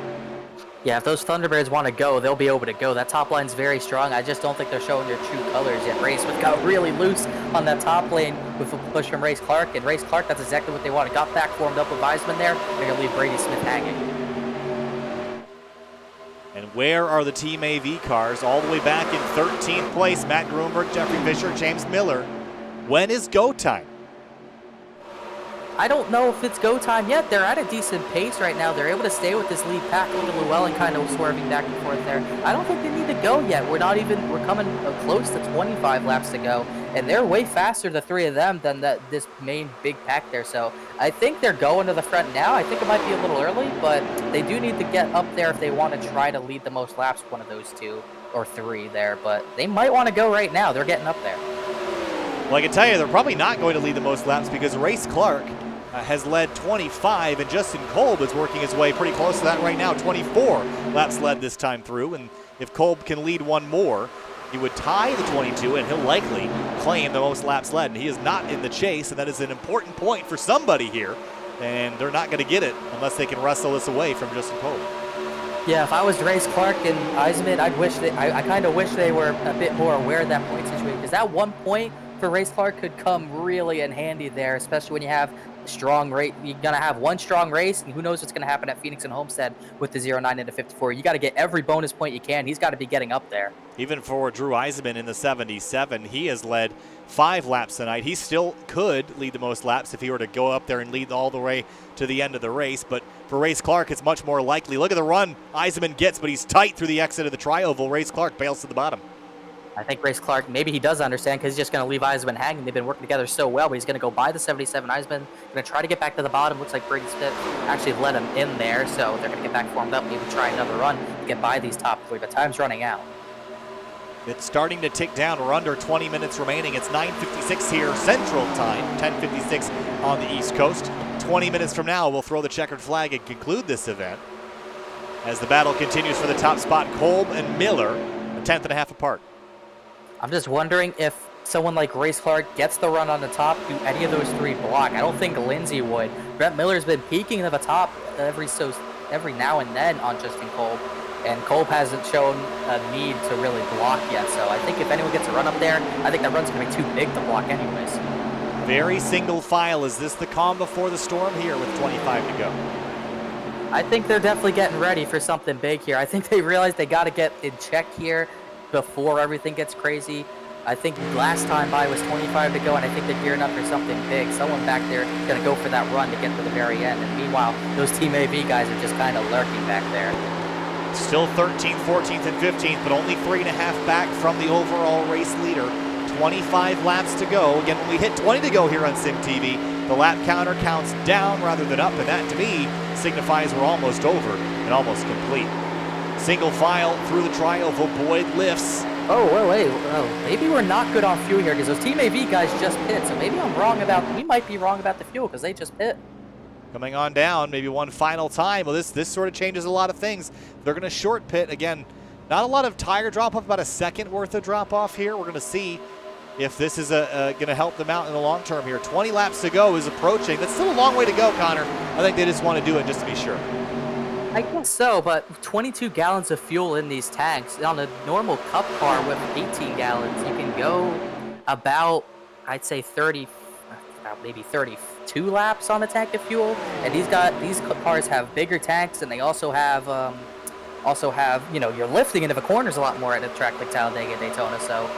Yeah, if those Thunderbirds want to go, they'll be able to go. That top line's very strong. I just don't think they're showing their true colors yet. Race got really loose on that top lane with a push from Race Clark, and Race Clark, that's exactly what they wanted. Got back, formed up with Weisman there. They're going to leave Brady Smith hanging. And where are the Team AV cars? All the way back in 13th place, Matt Grunberg, Jeffrey Fisher, James Miller. When is go time? I don't know if it's go time yet. They're at a decent pace right now. They're able to stay with this lead pack. Look at Llewellyn kind of swerving back and forth there. I don't think they need to go yet. We're coming close to 25 laps to go. And they're way faster, the three of them, than this main big pack there. So I think they're going to the front now. I think it might be a little early, but they do need to get up there if they want to try to lead the most laps, one of those two or three there. But they might want to go right now. They're getting up there. Well, I can tell you they're probably not going to lead the most laps because Race Clark has led 25, and Justin Kolb is working his way pretty close to that right now. 24 laps led this time through, and if Kolb can lead one more, he would tie the 22, and he'll likely claim the most laps led. And he is not in the chase, and that is an important point for somebody here, and they're not going to get it unless they can wrestle this away from Justin Kolb. Yeah, if I was Race Clark and Eisman, I kind of wish they were a bit more aware of that point situation, because that 1 point for Race Clark could come really in handy there, especially when you have strong race. You're going to have one strong race, and who knows what's going to happen at Phoenix and Homestead with the 09 into 54. You got to get every bonus point you can. He's got to be getting up there. Even for Drew Eisenman in the 77, he has led 5 laps tonight. He still could lead the most laps if he were to go up there and lead all the way to the end of the race. But for Race Clark, it's much more likely. Look at the run Eisenman gets, but he's tight through the exit of the tri-oval. Race Clark bails to the bottom. I think Race Clark, maybe he does understand because he's just going to leave Eisman hanging. They've been working together so well, but he's going to go by the 77. Eisman going to try to get back to the bottom. Looks like Brady Smith actually let him in there, so they're going to get back formed up, maybe try another run to get by these top three, but time's running out. It's starting to tick down. We're under 20 minutes remaining. It's 9:56 here Central Time, 10:56 on the East Coast. 20 minutes from now, we'll throw the checkered flag and conclude this event. As the battle continues for the top spot, Kolb and Miller, a tenth and a half apart. I'm just wondering if someone like Race Clark gets the run on the top, do any of those three block? I don't think Lindsay would. Brett Miller's been peeking at the top every now and then on Justin Kolb, and Kolb hasn't shown a need to really block yet. So I think if anyone gets a run up there, I think that run's going to be too big to block anyways. Very single file. Is this the calm before the storm here with 25 to go? I think they're definitely getting ready for something big here. I think they realize they got to get in check here before everything gets crazy. I think last time by was 25 to go, and I think they're gearing up for something big. Someone back there is going to go for that run to get to the very end. And meanwhile, those Team AV guys are just kind of lurking back there. Still 13th, 14th, and 15th, but only 3.5 back from the overall race leader. 25 laps to go. Again, when we hit 20 to go here on Sim TV, the lap counter counts down rather than up, and that, to me, signifies we're almost over and almost complete. Single file through the tri-oval. Boyd lifts. Oh, wait. Maybe we're not good on fuel here because those Team AV guys just pit. So maybe we might be wrong about the fuel because they just pit. Coming on down, maybe one final time. Well, this sort of changes a lot of things. They're going to short pit. Again, not a lot of tire drop-off, about a second worth of drop-off here. We're going to see if this is going to help them out in the long term here. 20 laps to go is approaching. That's still a long way to go, Connor. I think they just want to do it just to be sure. I guess so, but 22 gallons of fuel in these tanks. On a normal cup car with 18 gallons, you can go about, I'd say maybe 32 laps on a tank of fuel. And these cars have bigger tanks, and they also have, you're lifting into the corners a lot more at a track like Talladega and Daytona. So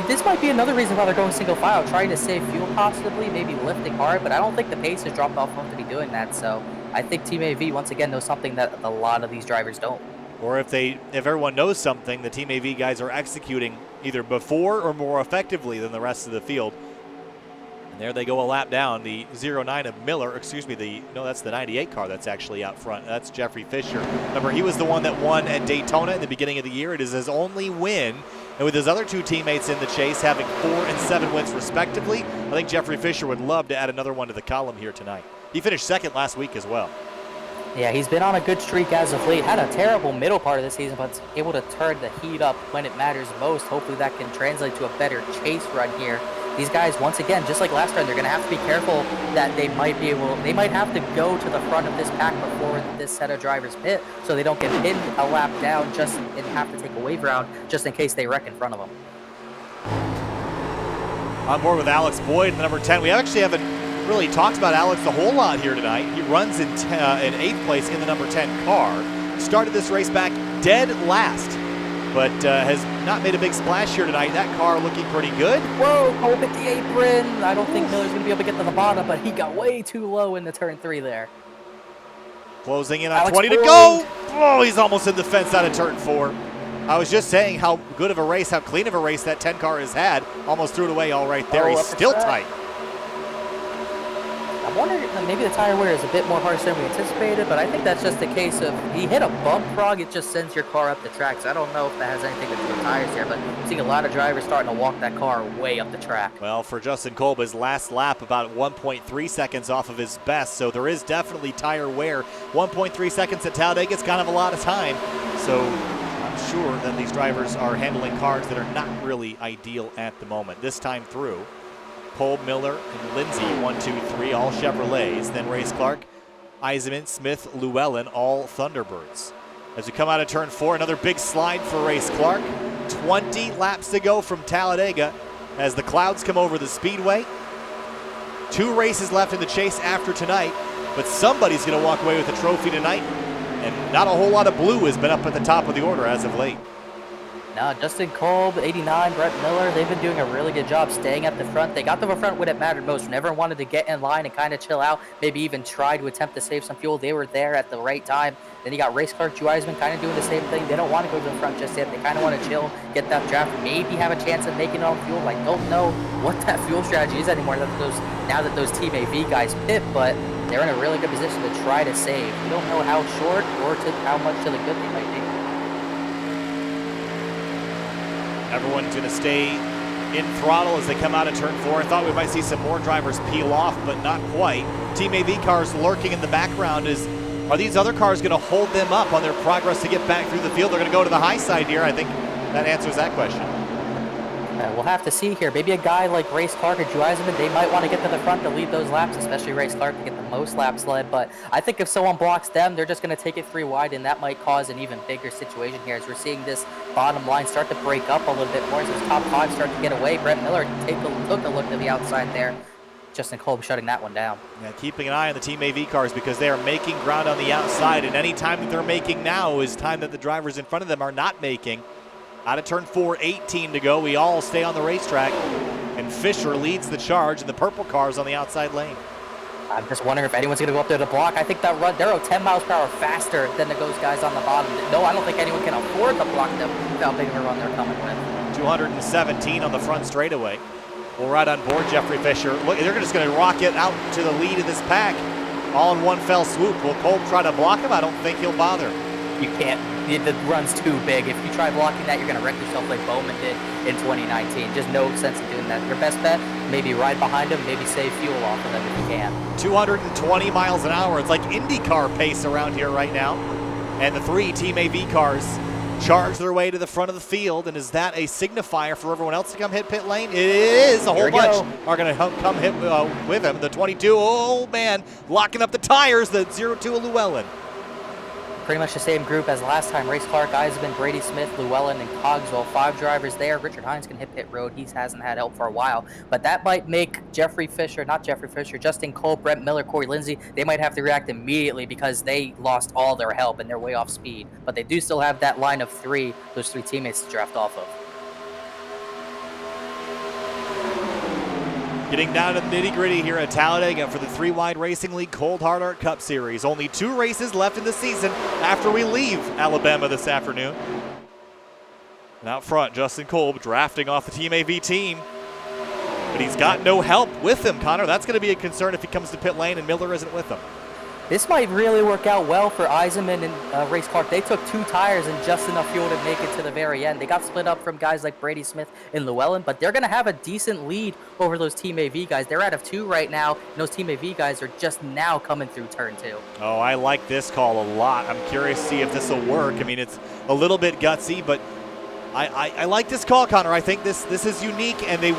This might be another reason why they're going single file, trying to save fuel possibly, maybe lifting hard, but I don't think the pace has dropped off enough to be doing that. So I think Team AV, once again, knows something that a lot of these drivers don't. Or if everyone knows something, the Team AV guys are executing either before or more effectively than the rest of the field. And there they go a lap down. The 09 of Miller, that's the 98 car that's actually out front. That's Jeffrey Fisher. Remember, he was the one that won at Daytona in the beginning of the year. It is his only win. And with his other two teammates in the chase having 4 and 7 wins respectively, I think Jeffrey Fisher would love to add another one to the column here tonight. He finished second last week as well. Yeah, he's been on a good streak as of late. Had a terrible middle part of the season, but able to turn the heat up when it matters most. Hopefully that can translate to a better chase run here. These guys, once again, just like last time, they're going to have to be careful that they might have to go to the front of this pack before this set of drivers pit, so they don't get pinned a lap down and have to take a wave round just in case they wreck in front of them. On board with Alex Boyd, the number 10. We actually haven't really talked about Alex a whole lot here tonight. He runs in 8th place in the number 10 car. Started this race back dead last, but has not made a big splash here tonight. That car looking pretty good. Whoa, Cole hit the apron. I don't think Miller's going to be able to get to the bottom, but he got way too low in the turn 3 there. Closing in on Alex 20 to Boyd. go. Oh, he's almost in the fence out of turn 4. I was just saying how good of a race, how clean of a race that 10 car has had. Almost threw it away all right there. He's still tight. I'm wondering if maybe the tire wear is a bit more harsh than we anticipated, but I think that's just a case of he hit a bump frog, it just sends your car up the track. So I don't know if that has anything to do with tires here, but I'm seeing a lot of drivers starting to walk that car way up the track. Well, for Justin Kolb, his last lap about 1.3 seconds off of his best, so there is definitely tire wear. 1.3 seconds at Talladega is kind of a lot of time, so I'm sure that these drivers are handling cars that are not really ideal at the moment. This time through, Kolb, Miller, and Lindsay, 1, 2, 3, all Chevrolets. Then Race Clark, Eisenman, Smith, Llewellyn, all Thunderbirds. As we come out of turn 4, another big slide for Race Clark. 20 laps to go from Talladega as the clouds come over the speedway. 2 races left in the chase after tonight, but somebody's going to walk away with a trophy tonight, and not a whole lot of blue has been up at the top of the order as of late. Now, Justin Kolb, 89, Brett Miller, they've been doing a really good job staying at the front. They got to the front when it mattered most. When everyone wanted to get in line and kind of chill out, maybe even try to attempt to save some fuel, they were there at the right time. Then you got Race Clark, Drew Eisman kind of doing the same thing. They don't want to go to the front just yet. They kind of want to chill, get that draft, maybe have a chance of making it on fuel. I don't know what that fuel strategy is anymore now that those Team AV guys pit, but they're in a really good position to try to save. We don't know how short or how much to the good they might be. Everyone's going to stay in throttle as they come out of turn 4. I thought we might see some more drivers peel off, but not quite. Team AV cars lurking in the background. Are these other cars going to hold them up on their progress to get back through the field? They're going to go to the high side here. I think that answers that question. We'll have to see here. Maybe a guy like Race Clark or Drew Eisman, they might want to get to the front to lead those laps, especially Race Clark to get the most laps led. But I think if someone blocks them, they're just going to take it 3 wide, and that might cause an even bigger situation here as we're seeing this bottom line start to break up a little bit more as those top 5 start to get away. Brett Miller took a look to the outside there. Justin Kolb shutting that one down. Yeah, keeping an eye on the Team AV cars because they are making ground on the outside, and any time that they're making now is time that the drivers in front of them are not making. Out of turn 4, 18 to go. We all stay on the racetrack, and Fisher leads the charge, and the purple car's on the outside lane. I'm just wondering if anyone's going to go up there to block. I think that run, they're 10 miles per hour faster than those guys on the bottom. No, I don't think anyone can afford to block them with how big of a run they're coming with. 217 on the front straightaway. We'll ride on board Jeffrey Fisher. Look, they're just going to rocket out to the lead of this pack all in one fell swoop. Will Kolb try to block him? I don't think he'll bother. You can't. The run's too big. If you try blocking that, you're going to wreck yourself like Bowman did in 2019. Just no sense in doing that. Your best bet, maybe ride behind him, maybe save fuel off of them if you can. 220 miles an hour. It's like IndyCar pace around here right now. And the 3 Team AV cars charge their way to the front of the field. And is that a signifier for everyone else to come hit pit lane? It is. A whole bunch are going to come hit with him. The 22, oh man, locking up the tires. The 02 Llewellyn. Pretty much the same group as last time. Race Clark, Eisman, Brady Smith, Llewellyn, and Cogswell. 5 drivers there. Richard Hines can hit pit road. He hasn't had help for a while. But that might make Justin Kolb, Brett Miller, Corey Lindsay, they might have to react immediately because they lost all their help and they're way off speed. But they do still have that line of 3, those 3 teammates to draft off of. Getting down to the nitty-gritty here at Talladega for the 3-Wide Racing League Cold Hard Art Cup Series. Only 2 races left in the season after we leave Alabama this afternoon. And out front, Justin Kolb drafting off the Team AV team. But he's got no help with him, Connor. That's going to be a concern if he comes to pit lane and Miller isn't with him. This might really work out well for Eisenman and Race Clark. They took 2 tires and just enough fuel to make it to the very end. They got split up from guys like Brady Smith and Llewellyn, but they're going to have a decent lead over those Team AV guys. They're out of 2 right now, and those Team AV guys are just now coming through turn 2. Oh, I like this call a lot. I'm curious to see if this will work. I mean, it's a little bit gutsy, but I like this call, Connor. I think this is unique, and they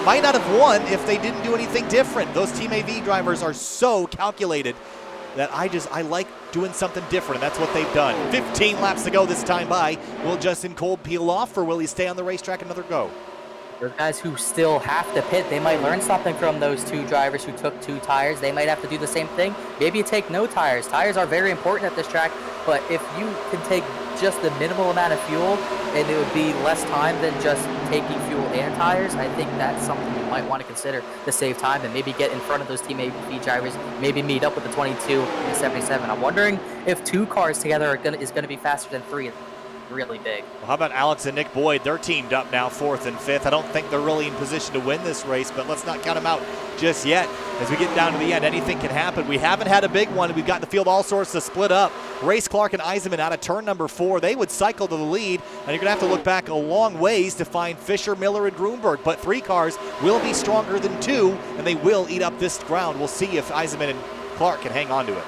might not have won if they didn't do anything different. Those Team AV drivers are so calculated that I like doing something different, and that's what they've done. 15 laps to go this time by. Will Justin Kolb peel off, or will he stay on the racetrack another go? Those guys who still have to pit, they might learn something from those 2 drivers who took 2 tires. They might have to do the same thing. Maybe you take no tires. Tires are very important at this track, but if you can take just the minimal amount of fuel, and it would be less time than just taking fuel and tires, I think that's something you might want to consider to save time and maybe get in front of those Team AV drivers, maybe meet up with the 22 and the 77. I'm wondering if 2 cars together is going to be faster than 3. Really big. Well, how about Alex and Nick Boyd? They're teamed up now 4th and 5th. I don't think they're really in position to win this race, but let's not count them out just yet. As we get down to the end, anything can happen. We haven't had a big one. We've got the field all sorts to split up. Race Clark and Eisenman out of turn number 4. They would cycle to the lead, and you're going to have to look back a long ways to find Fisher, Miller, and Grunberg. But 3 cars will be stronger than 2, and they will eat up this ground. We'll see if Eisenman and Clark can hang on to it.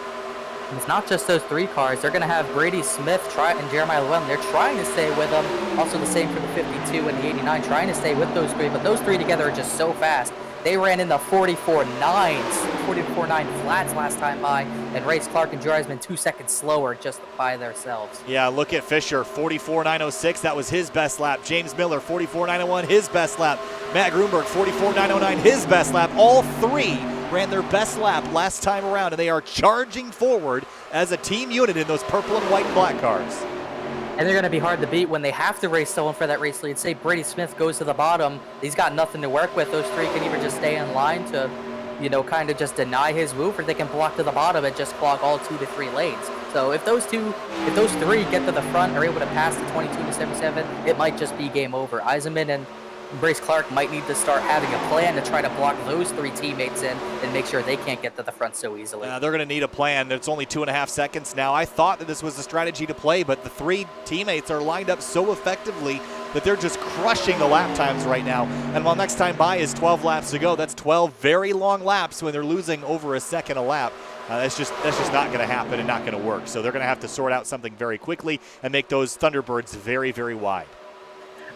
And it's not just those 3 cars. They're going to have Brady Smith and Jeremiah Llewellyn. They're trying to stay with them. Also the same for the 52 and the 89, trying to stay with those 3. But those 3 together are just so fast. They ran in the 44.9 flats last time by, and Race Clark and Joe Eisman 2 seconds slower just by themselves. Yeah, look at Fisher, 44.906. That was his best lap. James Miller, 44.901, his best lap. Matt Grunberg, 44.909, his best lap. All 3 ran their best lap last time around, and they are charging forward as a team unit in those purple and white and black cars. And they're going to be hard to beat when they have to race someone for that race lead. Say Brady Smith goes to the bottom, he's got nothing to work with. Those 3 can either just stay in line to, kind of just deny his move, or they can block to the bottom and just clog all 2 to 3 lanes. So if those 3 get to the front, are able to pass the 22 to 77, it might just be game over. Eisenman and Race Clark might need to start having a plan to try to block those 3 teammates in and make sure they can't get to the front so easily. They're going to need a plan. It's only 2.5 seconds now. I thought that this was a strategy to play, but the 3 teammates are lined up so effectively that they're just crushing the lap times right now. And while next time by is 12 laps to go, that's 12 very long laps when they're losing over a second a lap. That's just not going to happen and not going to work. So they're going to have to sort out something very quickly and make those Thunderbirds very, very wide.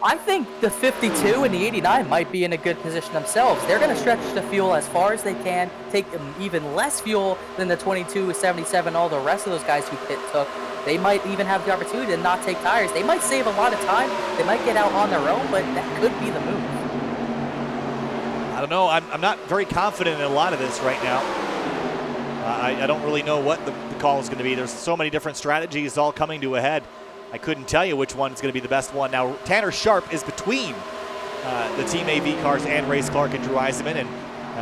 I think the 52 and the 89 might be in a good position themselves. They're going to stretch the fuel as far as they can, take even less fuel than the 22, 77, all the rest of those guys who pit took. They might even have the opportunity to not take tires. They might save a lot of time. They might get out on their own, but that could be the move. I don't know. I'm not very confident in a lot of this right now. I don't really know what the call is going to be. There's so many different strategies all coming to a head. I couldn't tell you which one's going to be the best one. Now, Tanner Sharp is between the Team AV cars and Race Clark and Drew Eisenman, and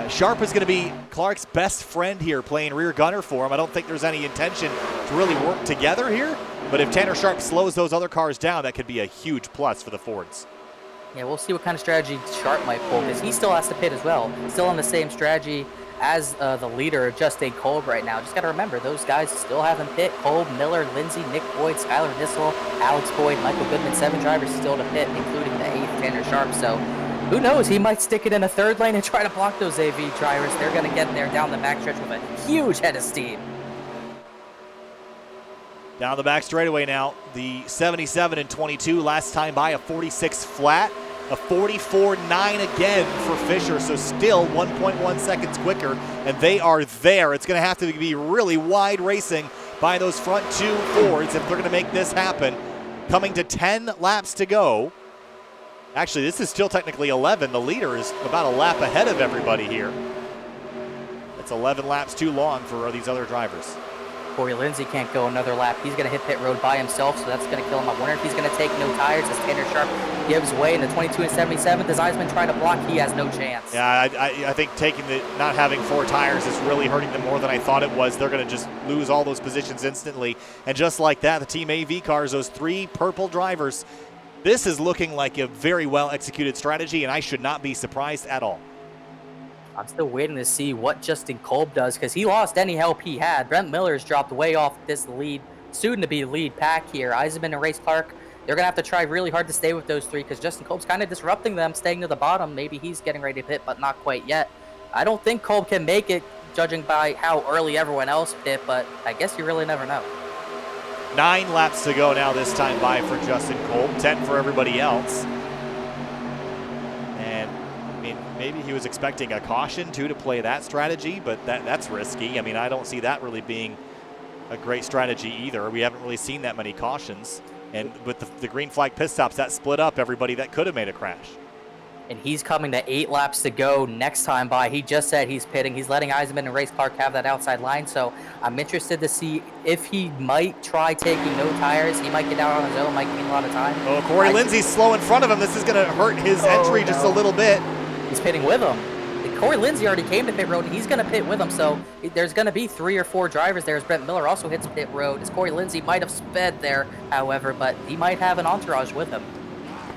Sharp is going to be Clark's best friend here, playing rear gunner for him. I don't think there's any intention to really work together here, but if Tanner Sharp slows those other cars down, that could be a huge plus for the Fords. Yeah, we'll see what kind of strategy Sharp might pull, because he still has to pit as well. Still on the same strategy as the leader, Justin Kolb, right now. Just got to remember, those guys still haven't pit. Kolb, Miller, Lindsay, Nick Boyd, Skylar Nissel, Alex Boyd, Michael Goodman, 7 drivers still to pit, including the 8th, Tanner Sharp. So who knows? He might stick it in a 3rd lane and try to block those AV drivers. They're going to get there down the backstretch with a huge head of steam. Down the back straightaway now, the 77 and 22, last time by a 46 flat. A 44.9 again for Fisher, so still 1.1 seconds quicker, and they are there. It's going to have to be really wide racing by those front 2 Fords if they're going to make this happen. Coming to 10 laps to go. Actually, this is still technically 11. The leader is about a lap ahead of everybody here. It's 11 laps too long for these other drivers. Corey Lindsey can't go another lap. He's going to hit pit road by himself, so that's going to kill him. I wonder if he's going to take no tires as Tanner Sharp gives way in the 22 and 77. Does Eisman try to block? He has no chance. Yeah, I think not having 4 tires is really hurting them more than I thought it was. They're going to just lose all those positions instantly. And just like that, the Team AV cars, those 3 purple drivers, this is looking like a very well executed strategy, and I should not be surprised at all. I'm still waiting to see what Justin Kolb does because he lost any help he had. Brent Miller's dropped way off this lead, soon-to-be lead pack here. Eisman and Race Clark, they're going to have to try really hard to stay with those 3 because Justin Kolb's kind of disrupting them, staying to the bottom. Maybe he's getting ready to pit, but not quite yet. I don't think Kolb can make it, judging by how early everyone else pit, but I guess you really never know. 9 laps to go now this time by for Justin Kolb, 10 for everybody else. And I mean, maybe he was expecting a caution too to play that strategy, but that's risky. I mean, I don't see that really being a great strategy either. We haven't really seen that many cautions. And with the green flag pit stops, that split up everybody that could have made a crash. And he's coming to 8 laps to go next time by. He just said he's pitting. He's letting Eisman and Race Clark have that outside line. So I'm interested to see if he might try taking no tires. He might get out on his own, might gain a lot of time. Oh, Corey Lindsey's slow in front of him. This is going to hurt his entry just a little bit. He's pitting with him. Corey Lindsey already came to pit road, and he's going to pit with him. So there's going to be 3 or 4 drivers there as Brent Miller also hits pit road. As Corey Lindsey might have sped there, however, but he might have an entourage with him.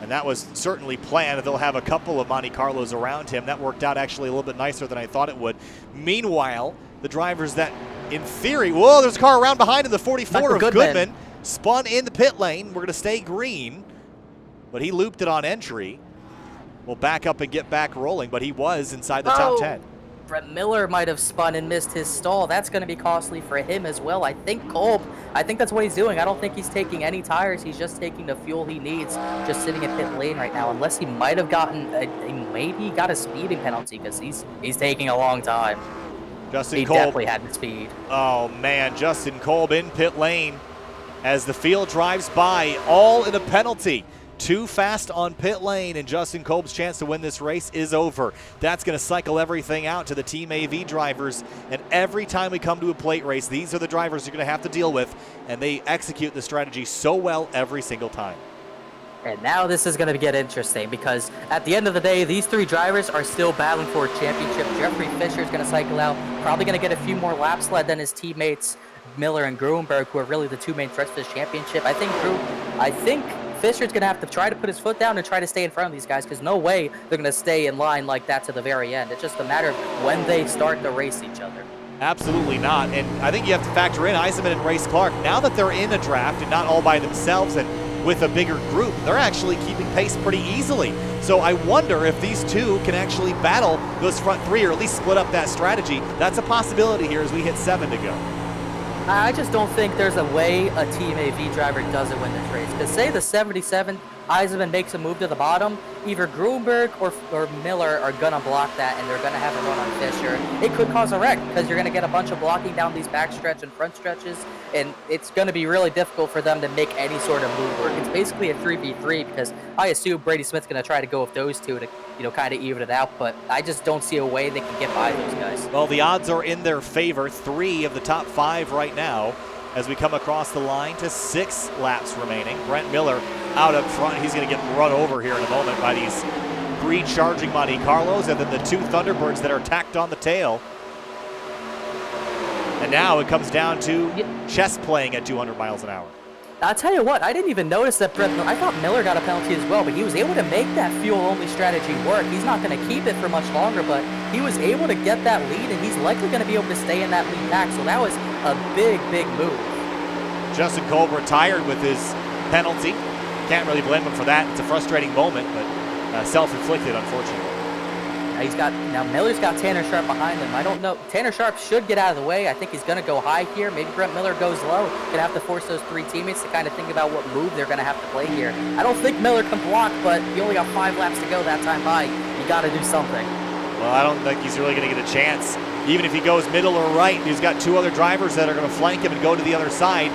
And that was certainly planned. They'll have a couple of Monte Carlos around him. That worked out actually a little bit nicer than I thought it would. Meanwhile, the drivers that, in theory, whoa, there's a car around behind him, the 44 of Goodman, spun in the pit lane. We're going to stay green, but he looped it on entry. We'll back up and get back rolling, but he was inside the top 10. Brent Miller might have spun and missed his stall. That's going to be costly for him as well. I think Kolb, I think that's what he's doing. I don't think he's taking any tires. He's just taking the fuel he needs, just sitting in pit lane right now, unless he might have gotten, maybe got a speeding penalty because he's taking a long time. Justin Kolb definitely had the speed. Oh, man, Justin Kolb in pit lane as the field drives by, all in a penalty. Too fast on pit lane, and Justin Kolb's chance to win this race is over. That's going to cycle everything out to the Team AV drivers, and every time we come to a plate race, these are the drivers you're going to have to deal with, and they execute the strategy so well every single time. And now this is going to get interesting because at the end of the day, these 3 drivers are still battling for a championship. Jeffrey Fisher is going to cycle out, probably going to get a few more laps led than his teammates Miller and Gruenberg, who are really the 2 main threats for this championship. I think Fisher's going to have to try to put his foot down and try to stay in front of these guys because no way they're going to stay in line like that to the very end. It's just a matter of when they start to race each other. Absolutely not. And I think you have to factor in Eisman and Race Clark. Now that they're in a draft and not all by themselves and with a bigger group, they're actually keeping pace pretty easily. So I wonder if these 2 can actually battle those front 3 or at least split up that strategy. That's a possibility here as we hit 7 to go. I just don't think there's a way a Team AV driver doesn't win this race. Because say the 77, Eisman makes a move to the bottom, either Gruenberg or Miller are going to block that and they're going to have a run on Fisher. It could cause a wreck because you're going to get a bunch of blocking down these back stretch and front stretches, and it's going to be really difficult for them to make any sort of move work. It's basically a 3v3 because I assume Brady Smith's going to try to go with those 2 to kind of even it out, but I just don't see a way they can get by those guys. Well, the odds are in their favor. 3 of the top 5 right now as we come across the line to 6 laps remaining. Brent Miller out up front. He's going to get run over here in a moment by these 3 charging Monte Carlos and then the 2 Thunderbirds that are tacked on the tail. And now it comes down to chess playing at 200 miles an hour. I'll tell you what, I didn't even notice that I thought Miller got a penalty as well, but he was able to make that fuel-only strategy work. He's not going to keep it for much longer, but he was able to get that lead, and he's likely going to be able to stay in that lead pack, so that was a big, big move. Justin Kolb retired with his penalty. Can't really blame him for that. It's a frustrating moment, but self-inflicted, unfortunately. Now Miller's got Tanner Sharp behind him. I don't know. Tanner Sharp should get out of the way. I think he's going to go high here. Maybe Brent Miller goes low. Going to have to force those 3 teammates to kind of think about what move they're going to have to play here. I don't think Miller can block, but you only got 5 laps to go that time by. You got to do something. Well, I don't think he's really going to get a chance. Even if he goes middle or right, he's got 2 other drivers that are going to flank him and go to the other side.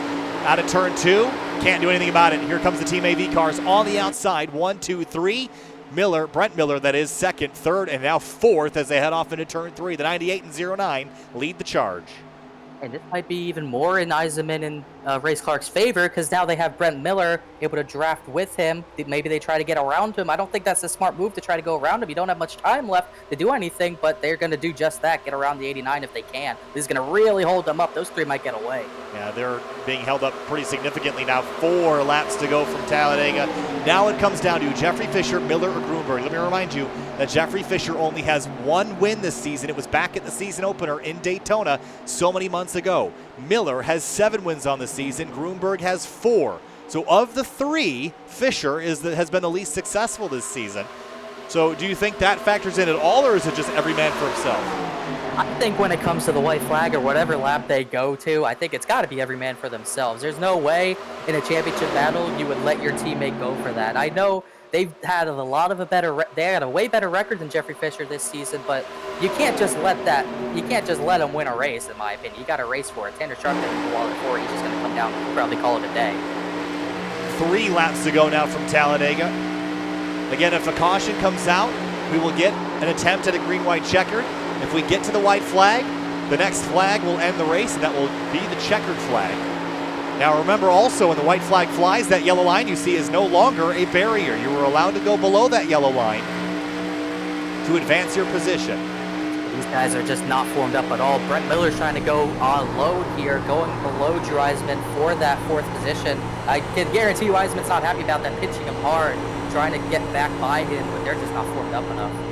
Out of turn 2, can't do anything about it. Here comes the Team AV cars on the outside. 1, 2, 3. Brent Miller, that is, 2nd, 3rd, and now 4th as they head off into turn 3. The 98 and 09 lead the charge. And this might be even more in Eisenman and Race Clark's favor because now they have Brent Miller able to draft with him. Maybe they try to get around him. I don't think that's a smart move to try to go around him. You don't have much time left to do anything, but they're going to do just that, get around the 89 if they can. This is going to really hold them up. Those three might get away. Yeah, they're being held up pretty significantly now. 4 laps to go from Talladega. Now it comes down to Jeffrey Fisher, Miller, or Grunberg. Let me remind you that Jeffrey Fisher only has 1 win this season. It was back at the season opener in Daytona so many months ago. Miller has 7 wins on the season. Grunberg has 4. So of the 3, Fisher has been the least successful this season. So do you think that factors in at all, or is it just every man for himself? I think when it comes to the white flag or whatever lap they go to, I think it's got to be every man for themselves. There's no way in a championship battle you would let your teammate go for that. I know they've had they had a way better record than Jeffrey Fisher this season, but you can't just let them win a race, in my opinion. You got to race for it. Tanner Sharp didn't go all for it. He's just going to come down and probably call it a day. 3 laps to go now from Talladega. Again, if a caution comes out, we will get an attempt at a green-white checkered. If we get to the white flag, the next flag will end the race, and that will be the checkered flag. Now remember also, when the white flag flies, that yellow line you see is no longer a barrier. You were allowed to go below that yellow line to advance your position. These guys are just not formed up at all. Brent Miller's trying to go on load here, going below Drew Eisman for that 4th position. I can guarantee you Eisman's not happy about that, pinching him hard, trying to get back by him, but they're just not formed up enough.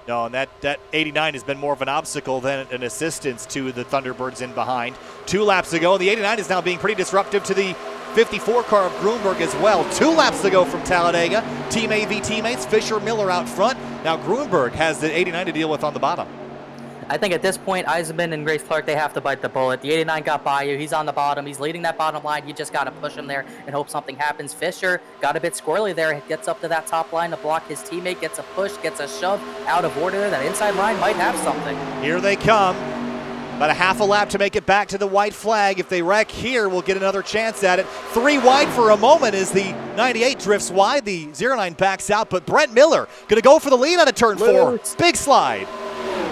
No, and that 89 has been more of an obstacle than an assistance to the Thunderbirds in behind. 2 laps ago, the 89 is now being pretty disruptive to the 54 car of Grunberg as well. 2 laps to go from Talladega. Team AV teammates, Fisher, Miller out front. Now Grunberg has the 89 to deal with on the bottom. I think at this point, Eisenman and Grace Clark, they have to bite the bullet. The 89 got by you. He's on the bottom. He's leading that bottom line. You just got to push him there and hope something happens. Fisher got a bit squirrely there. Gets up to that top line to block his teammate. Gets a push, gets a shove out of order. That inside line might have something. Here they come. About a half a lap to make it back to the white flag. If they wreck here, we'll get another chance at it. 3 wide for a moment as the 98 drifts wide. The 09 backs out, but Brent Miller going to go for the lead out of turn 4. Big slide.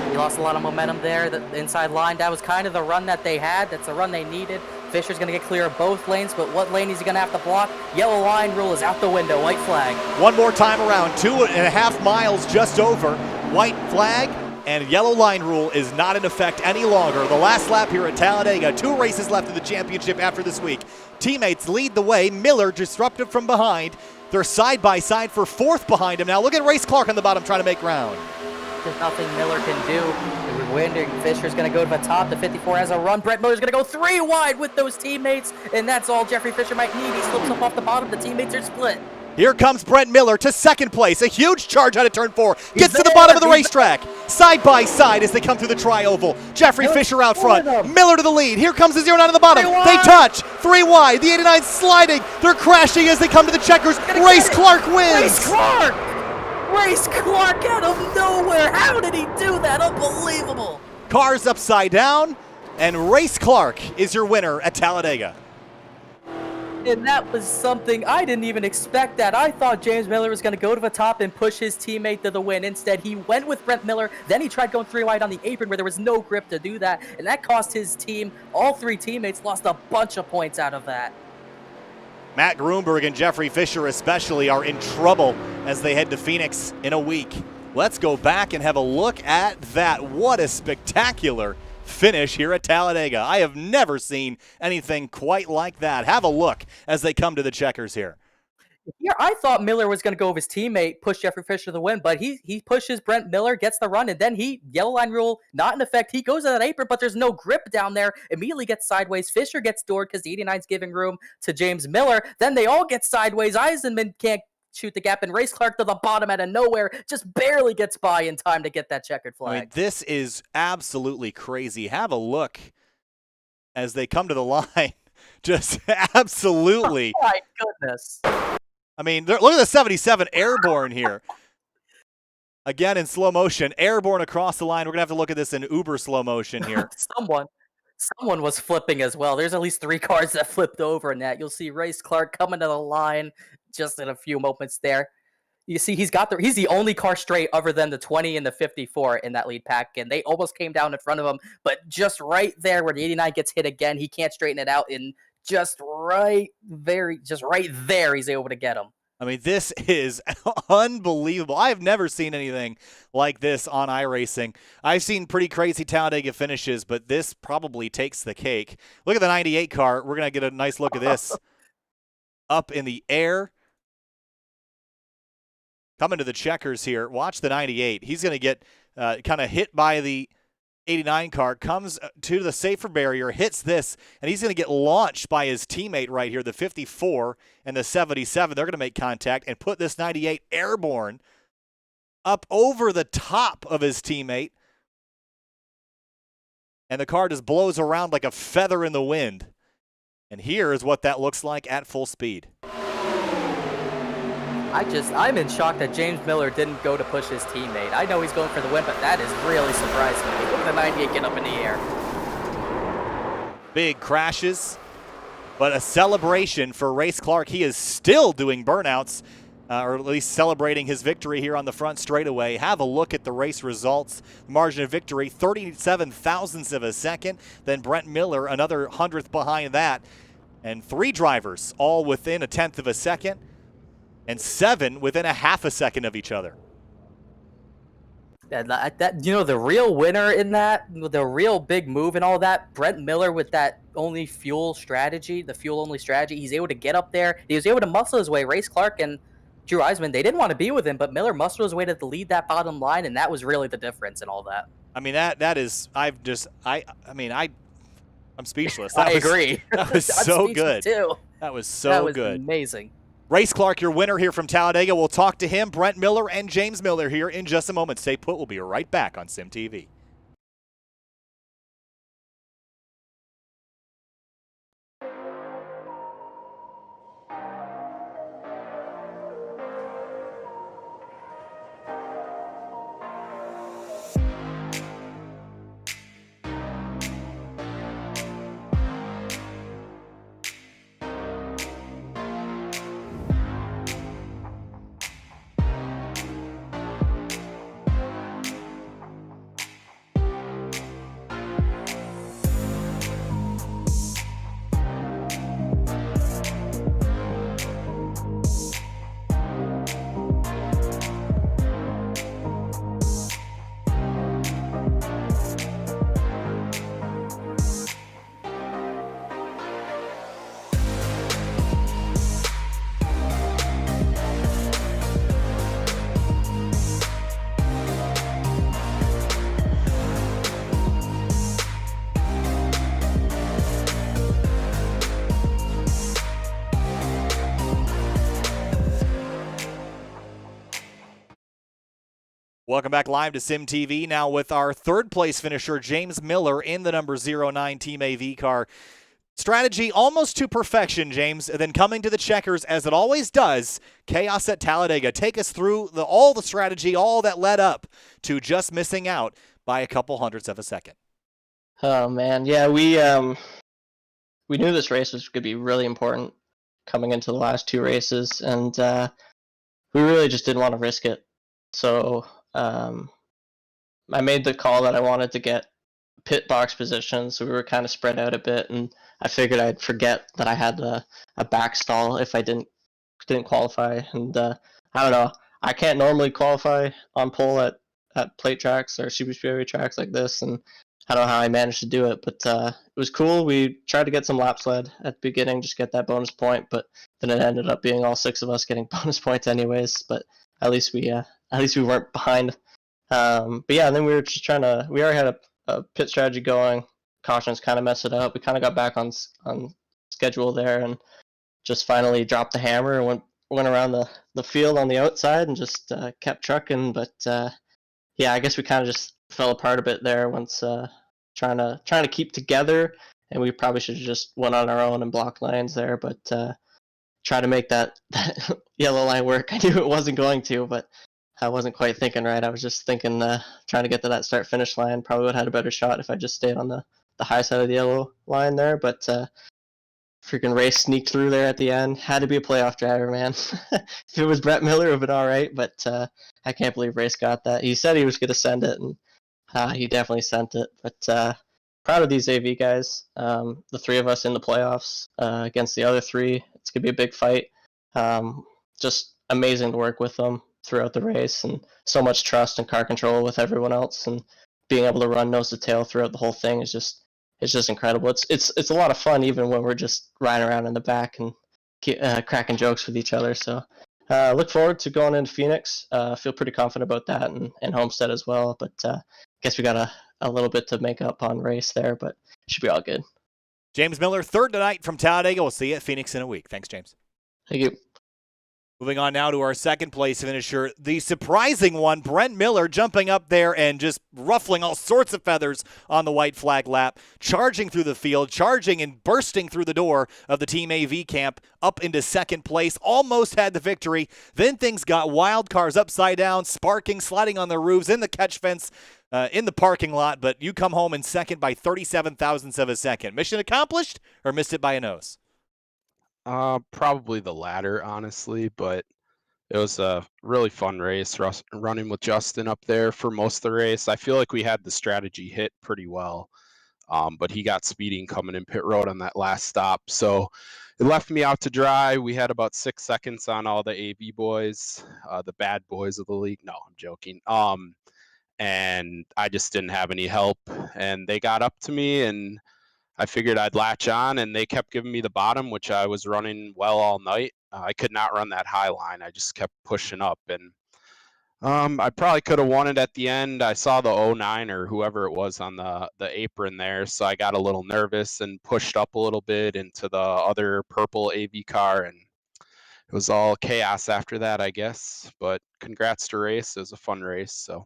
He lost a lot of momentum there. The inside line, that was kind of the run that they had. That's the run they needed. Fisher's going to get clear of both lanes, but what lane is he going to have to block? Yellow line rule is out the window. White flag. One more time around. 2.5 miles just over. White flag. And yellow line rule is not in effect any longer. The last lap here at Talladega. 2 races left in the championship after this week. Teammates lead the way. Miller disrupted from behind. They're side by side for 4th behind him now. Look at Race Clark on the bottom trying to make ground. There's nothing Miller can do. We're wondering Fisher's going to go to the top. The 54 has a run. Brent Miller's going to go 3 wide with those teammates, and that's all Jeffrey Fisher might need. He slips up off the bottom. The teammates are split. Here comes Brent Miller to 2nd place. A huge charge out of turn 4. Gets to the bottom of the racetrack. Side by side as they come through the tri-oval. Jeffrey Fisher out front. Miller to the lead. Here comes the 09 on the bottom. They touch. 3 wide. The 89 sliding. They're crashing as they come to the checkers. Race Clark wins. Race Clark! Race Clark out of nowhere. How did he do that? Unbelievable. Cars upside down, and Race Clark is your winner at Talladega. And that was something I didn't even expect that. I thought James Miller was going to go to the top and push his teammate to the win. Instead, he went with Brent Miller. Then he tried going 3 wide on the apron where there was no grip to do that. And that cost his team, all 3 teammates lost a bunch of points out of that. Matt Grunberg and Jeffrey Fisher especially are in trouble as they head to Phoenix in a week. Let's go back and have a look at that. What a spectacular finish here at Talladega. I have never seen anything quite like that. Have a look as they come to the checkers here. Yeah, I thought Miller was going to go with his teammate, push Jeffrey Fisher to the win, but he pushes Brent Miller, gets the run, and then yellow line rule not in effect. He goes to that apron, but there's no grip down there. Immediately gets sideways. Fisher gets doored because the 89's giving room to James Miller. Then they all get sideways. Eisenman can't shoot the gap, and Race Clark to the bottom out of nowhere just barely gets by in time to get that checkered flag. I mean, this is absolutely crazy. Have a look as they come to the line. Just absolutely. Oh my goodness. I mean, look at the 77 airborne here. Again, in slow motion, airborne across the line. We're going to have to look at this in uber slow motion here. Someone was flipping as well. There's at least 3 cars that flipped over in that. You'll see Race Clark coming to the line just in a few moments there. You see, he's the only car straight other than the 20 and the 54 in that lead pack, and they almost came down in front of him, but just right there where the 89 gets hit again, he can't straighten it out, and just right there, he's able to get him. I mean, this is unbelievable. I've never seen anything like this on iRacing. I've seen pretty crazy Talladega finishes, but this probably takes the cake. Look at the 98 car. We're going to get a nice look at this. Up in the air. Coming to the checkers here. Watch the 98. He's going to get kind of hit by the 89 car, comes to the safer barrier, hits this, and he's going to get launched by his teammate right here, the 54 and the 77. They're going to make contact and put this 98 airborne up over the top of his teammate. And the car just blows around like a feather in the wind. And here is what that looks like at full speed. I'm in shock that James Miller didn't go to push his teammate. I know he's going for the win, but that is really surprising me. Look at the 98 get up in the air. Big crashes, but a celebration for Race Clark. He is still doing burnouts, or at least celebrating his victory here on the front straightaway. Have a look at the race results. Margin of victory, 37 thousandths of a second. Then Brent Miller, another 100th behind that. And 3 drivers all within a 1/10 of a second. And 7 within a half a second of each other. The real winner in that, the real big move and all that, Brent Miller with that only fuel strategy, the fuel-only strategy, he's able to get up there. He was able to muscle his way. Race Clark and Drew Eisman, they didn't want to be with him, but Miller muscled his way to lead that bottom line, and that was really the difference in all that. I mean, I'm speechless. I agree. That was so good. Too. That was so good. Amazing. Race Clark, your winner here from Talladega. We'll talk to him, Brent Miller and James Miller here in just a moment. Stay put. We'll be right back on Sim TV. Welcome back live to Sim TV, now with our 3rd place finisher, James Miller, in the number 09 Team AV car. Strategy almost to perfection, James, and then coming to the checkers, as it always does, chaos at Talladega. Take us through all the strategy, all that led up to just missing out by a couple hundredths of a second. Oh, man. Yeah, we knew this race was going to be really important coming into the last 2 races, and we really just didn't want to risk it. So I made the call that I wanted to get pit box position, so we were kind of spread out a bit, and I figured I'd forget that I had a back stall if I didn't qualify. And I don't know, I can't normally qualify on pole at plate tracks or super speedway tracks like this, and I don't know how I managed to do it, but it was cool. We tried to get some lap sled at the beginning, just get that bonus point, but then it ended up being all 6 of us getting bonus points anyways. But at least we weren't behind. But yeah, and then we were just we already had a pit strategy going. Cautions kind of messed it up. We kind of got back on schedule there, and just finally dropped the hammer and went around the field on the outside and just kept trucking. But yeah, I guess we kind of just fell apart a bit there once trying to keep together, and we probably should have just went on our own and blocked lanes there. But try to make that yellow line work. I knew it wasn't going to, but I wasn't quite thinking right. I was just thinking trying to get to that start-finish line. Probably would have had a better shot if I just stayed on the high side of the yellow line there. But freaking race sneaked through there at the end. Had to be a playoff driver, man. If it was Brett Miller, it would have been all right, but I can't believe Race got that. He said he was going to send it, and he definitely sent it. But proud of these AV guys. The three of us in the playoffs against the other three. It's going to be a big fight. Just amazing to work with them throughout the race, and so much trust and car control with everyone else, and being able to run nose to tail throughout the whole thing is just incredible. It's a lot of fun even when we're just riding around in the back and cracking jokes with each other. So look forward to going into Phoenix. Feel pretty confident about that, and Homestead as well. But guess we got a little bit to make up on race there, but should be all good. James Miller, third tonight from Talladega. We'll see you at Phoenix in a week. Thanks, James. Thank you. Moving on now to our second place finisher, the surprising one, Brent Miller, jumping up there and just ruffling all sorts of feathers on the white flag lap, charging through the field, charging and bursting through the door of the Team AV camp up into second place, almost had the victory. Then things got wild, cars upside down, sparking, sliding on the roofs, in the catch fence, in the parking lot, but you come home in second by 37 thousandths of a second. Mission accomplished, or missed it by a nose? Probably the latter, honestly, but it was a really fun race. Running with Justin up there for most of the race, I feel like we had the strategy hit pretty well, but he got speeding coming in pit road on that last stop, so it left me out to dry. We had about 6 seconds on all the AV boys, the bad boys of the league. No, I'm joking. And I just didn't have any help, and they got up to me, and I figured I'd latch on, and they kept giving me the bottom, which I was running well all night. I could not run that high line. I just kept pushing up, and I probably could have won it at the end. I saw the 09 or whoever it was on the apron there, so I got a little nervous and pushed up a little bit into the other purple AV car, and it was all chaos after that, I guess. But congrats to race. It was a fun race, so.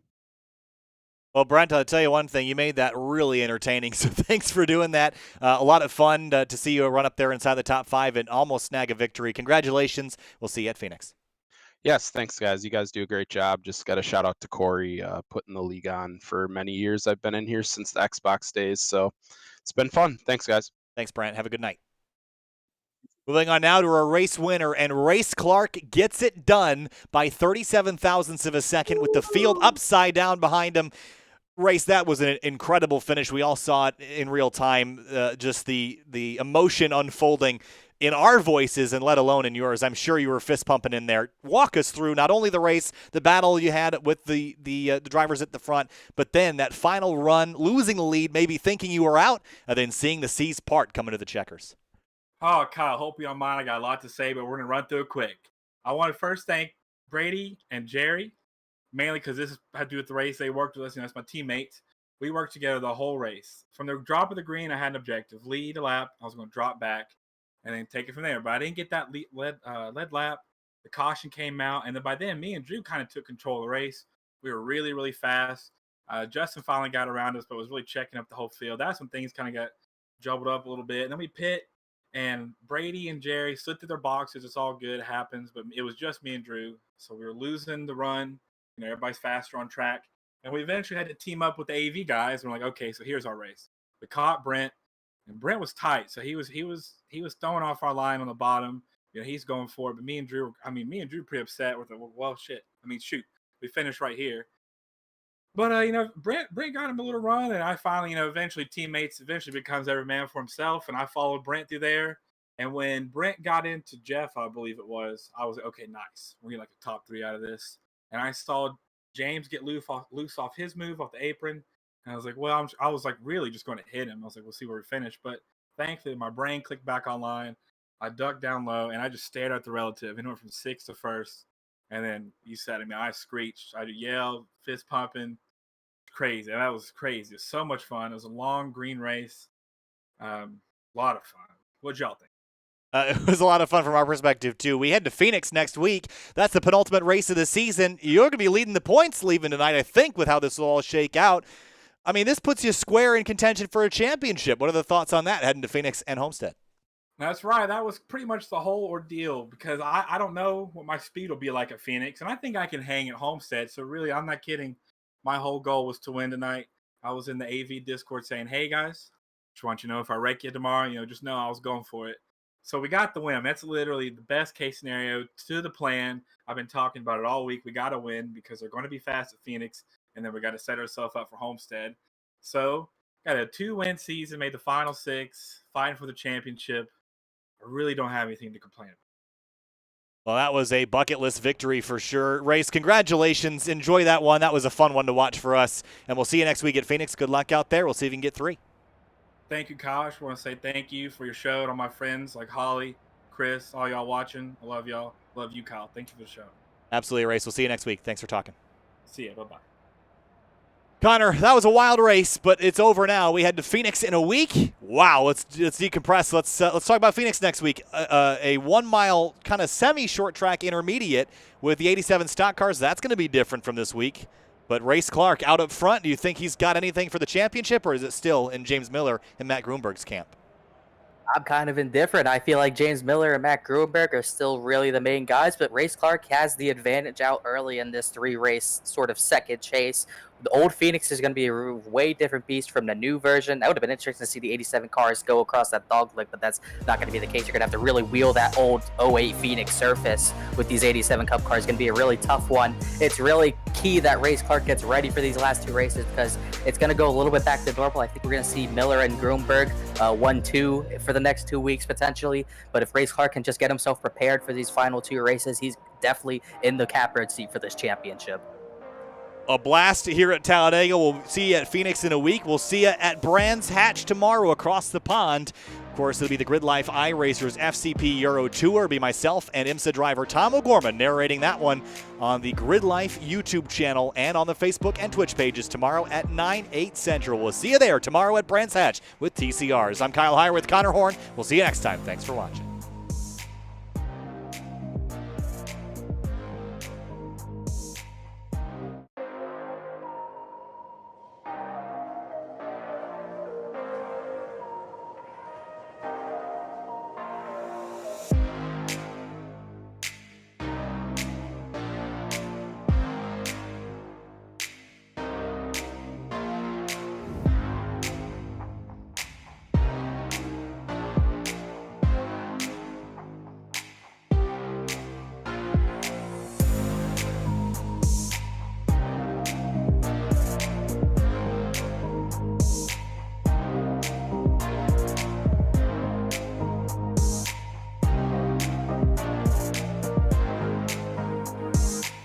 Well, Brent, I'll tell you one thing. You made that really entertaining, so thanks for doing that. A lot of fun to see you run up there inside the top 5 and almost snag a victory. Congratulations. We'll see you at Phoenix. Yes, thanks, guys. You guys do a great job. Just got a shout out to Corey, putting the league on for many years. I've been in here since the Xbox days, so it's been fun. Thanks, guys. Thanks, Brent. Have a good night. Moving on now to our race winner, and Race Clark gets it done by 37 thousandths of a second with the field upside down behind him. Race, that was an incredible finish. We all saw it in real time, just the emotion unfolding in our voices and let alone in yours. I'm sure you were fist pumping in there. Walk us through not only the race, the battle you had with the drivers at the front, but then that final run, losing the lead, maybe thinking you were out, and then seeing the seas part coming to the checkers. Oh, Kyle, hope you don't mind. I got a lot to say, but we're going to run through it quick. I want to first thank Brady and Jerry, mainly because this had to do with the race. They worked with us, and that's my teammates. We worked together the whole race. From the drop of the green, I had an objective. Lead a lap. I was going to drop back and then take it from there. But I didn't get that lead lap. The caution came out. And then by then, me and Drew kind of took control of the race. We were really, really fast. Justin finally got around us, but was really checking up the whole field. That's when things kind of got jumbled up a little bit. And then we pit, and Brady and Jerry slid through their boxes. It's all good. It happens. But it was just me and Drew. So we were losing the run. You know, everybody's faster on track. And we eventually had to team up with the AV guys. And we're like, okay, so here's our race. We caught Brent, and Brent was tight. So he was throwing off our line on the bottom. You know, he's going for it. But me and Drew pretty upset with it. Well, shit. Shoot. We finished right here. But, Brent got him a little run. And I finally, eventually becomes every man for himself. And I followed Brent through there. And when Brent got into Jeff, I believe it was, I was like, okay, nice. We're getting like a top 3 out of this. And I saw James get loose off his move off the apron. And I was like, well, I was like really just going to hit him. I was like, we'll see where we finish. But thankfully, my brain clicked back online. I ducked down low, and I just stared at the relative. It went from 6th to 1st. And then you said, I screeched. I yelled, fist pumping. Crazy. And that was crazy. It was so much fun. It was a long green race. A lot of fun. What'd y'all think? It was a lot of fun from our perspective, too. We head to Phoenix next week. That's the penultimate race of the season. You're going to be leading the points leaving tonight, I think, with how this will all shake out. This puts you square in contention for a championship. What are the thoughts on that, heading to Phoenix and Homestead? That's right. That was pretty much the whole ordeal because I don't know what my speed will be like at Phoenix, and I think I can hang at Homestead. So, really, I'm not kidding. My whole goal was to win tonight. I was in the AV Discord saying, hey, guys, just want you to know if I wreck you tomorrow, just know I was going for it. So we got the win. That's literally the best case scenario to the plan. I've been talking about it all week. We got to win because they're going to be fast at Phoenix, and then we got to set ourselves up for Homestead. So got a 2-win season, made the final 6, fighting for the championship. I really don't have anything to complain about. Well, that was a bucket list victory for sure. Race, congratulations. Enjoy that one. That was a fun one to watch for us. And we'll see you next week at Phoenix. Good luck out there. We'll see if you can get 3. Thank you, Kyle. I just want to say thank you for your show and all my friends like Holly, Chris, all y'all watching. I love y'all. Love you, Kyle. Thank you for the show. Absolutely, Race. We'll see you next week. Thanks for talking. See ya. Bye-bye. Connor, that was a wild race, but it's over now. We head to Phoenix in a week. Wow, let's decompress. Let's talk about Phoenix next week. A 1 mile kind of semi-short track intermediate with the 87 stock cars. That's going to be different from this week. But Race Clark out up front. Do you think he's got anything for the championship, or is it still in James Miller and Matt Grunberg's camp? I'm kind of indifferent. I feel like James Miller and Matt Grunberg are still really the main guys, but Race Clark has the advantage out early in this 3-race sort of second chase. The old Phoenix is going to be a way different beast from the new version. That would have been interesting to see the 87 cars go across that dogleg, but that's not going to be the case. You're going to have to really wheel that old 08 Phoenix surface with these 87 Cup cars. It's going to be a really tough one. It's really key that Race Clark gets ready for these last 2 races because it's going to go a little bit back to normal. I think we're going to see Miller and Grunberg 1-2 for the next 2 weeks potentially. But if Race Clark can just get himself prepared for these final 2 races, he's definitely in the catbird seat for this championship. A blast here at Talladega. We'll see you at Phoenix in a week. We'll see you at Brands Hatch tomorrow across the pond. Of course, it'll be the Grid Life iRacers FCP Euro Tour. It'll be myself and IMSA driver Tom O'Gorman narrating that one on the Grid Life YouTube channel and on the Facebook and Twitch pages tomorrow at 9/8 Central. We'll see you there tomorrow at Brands Hatch with TCRs. I'm Kyle Heyer with Connor Horn. We'll see you next time. Thanks for watching.